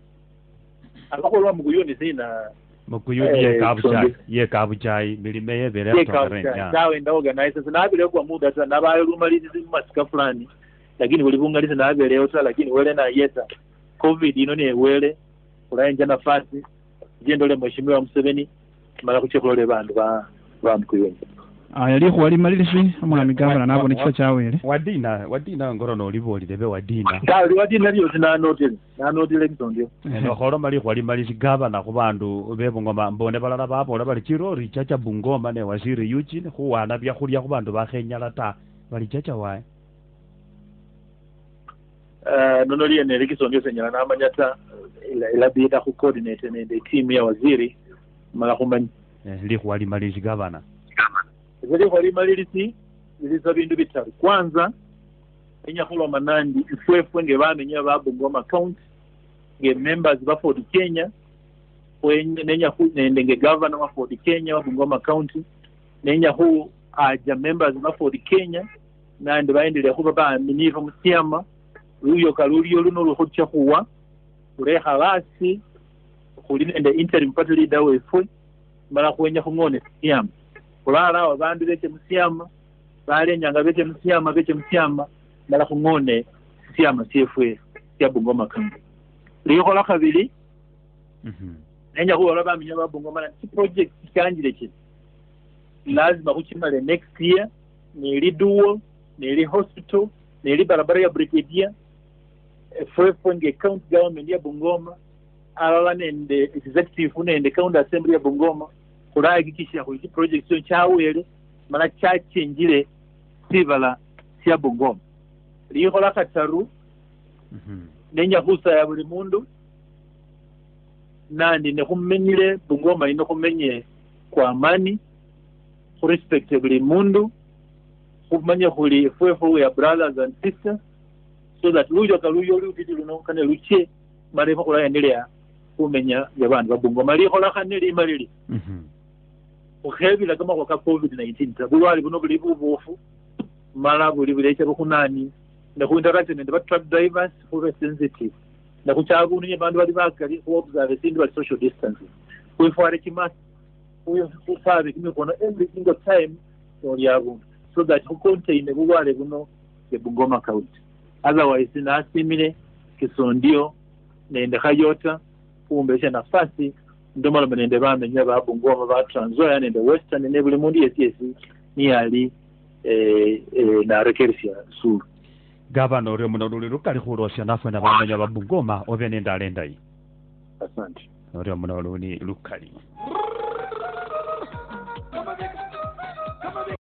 abakolwa mukuyuni sina mukuyuni ye kabuchai milime yebere ya tawe nda organize na abile kwa muda sana nabayo lumalizi masika fulani lakini ulibungaliza na abile yote lakini wele na yeta covid ino ne wele kulaenja nafasi jendole mheshimiwa Museveni mara kuchekolole bandu ba mukuyuni yali khwali malilisi omwami gavana nabo ne kifa kyawele wadina ngorono oliboli lebe wadina kali wadina lyo nanotile kitondio no kholo mali khwali malisi gavana kubandu bebungoma mbone balala babola bali chirori chacha Bungoma ne waziri Eugene khuwana bya khulya kubandu bakhenyala ta bali chacha wae nono liye ne likisondio senyala namanyata ila bida ku coordinate ne team ya waziri mala khumanya likhwali malisi gavana zili kwa limalilisi zilizo bindu bitaru kwanza enya khulwa manandi ifwefu nge bamenya ba Bungoma county nge members ba Ford Kenya nenya khu nenge governor wa Ford Kenya wa Bungoma county nenya khu aja members ba Ford Kenya nandi baendelea kuba ba miniva Musiama uyo kalulio luno lukhotcha khuwa ule khalasi khuli nende interim party leader wefwe mala khwenya khungone Musiama kulala abantu beke Musiama balenyanga beke Musiama mala khungone Musiama CFA ya Bungoma county liyo la kabili nenya kuola baminya ba Bungoma na project kanjire kiti lazima kuchimale next year ni liduo ni hospital ni barabara ya brigadier nge county government ya Bungoma alala nende executive nende county assembly ya Bungoma kulahakikisha kuti project yo chawele mala chachenjile sivala sia Bungoma liyo la kataru nenya kusa ya buli mundu nandi ne kumenyile Bungoma ino kumenye kwa amani ku respect buli mundu kumanya kuli fwefu ya brothers and sisters so that lujo kaluyo lutiti luno kane luche marefa kula endelea kumenya yabantu ba Bungoma liyo la kaneli malili ukhebila kama kwa COVID-19 tabulwali buno buli bubufu mala buli bulecha bukunani na kuinteraction nende ba truck drivers who are sensitive na kuchagu ni bandu bali bakali ku observe sindu social distancing kuifare kimasi kufabe kimikono every single time so that who contain bulwale buno ya Bungoma county otherwise na asimile kisondio nende khayota kumbesha nafasi ndomala banende bamenya ba Bungoma ba Trans Nzoia nende Western ne buli mundi yesi ni ali na rekersia suru gavana ore muno lukali khulosya nafwe na bamenya ba Bungoma obe nende alenda yi asante ore muno lukali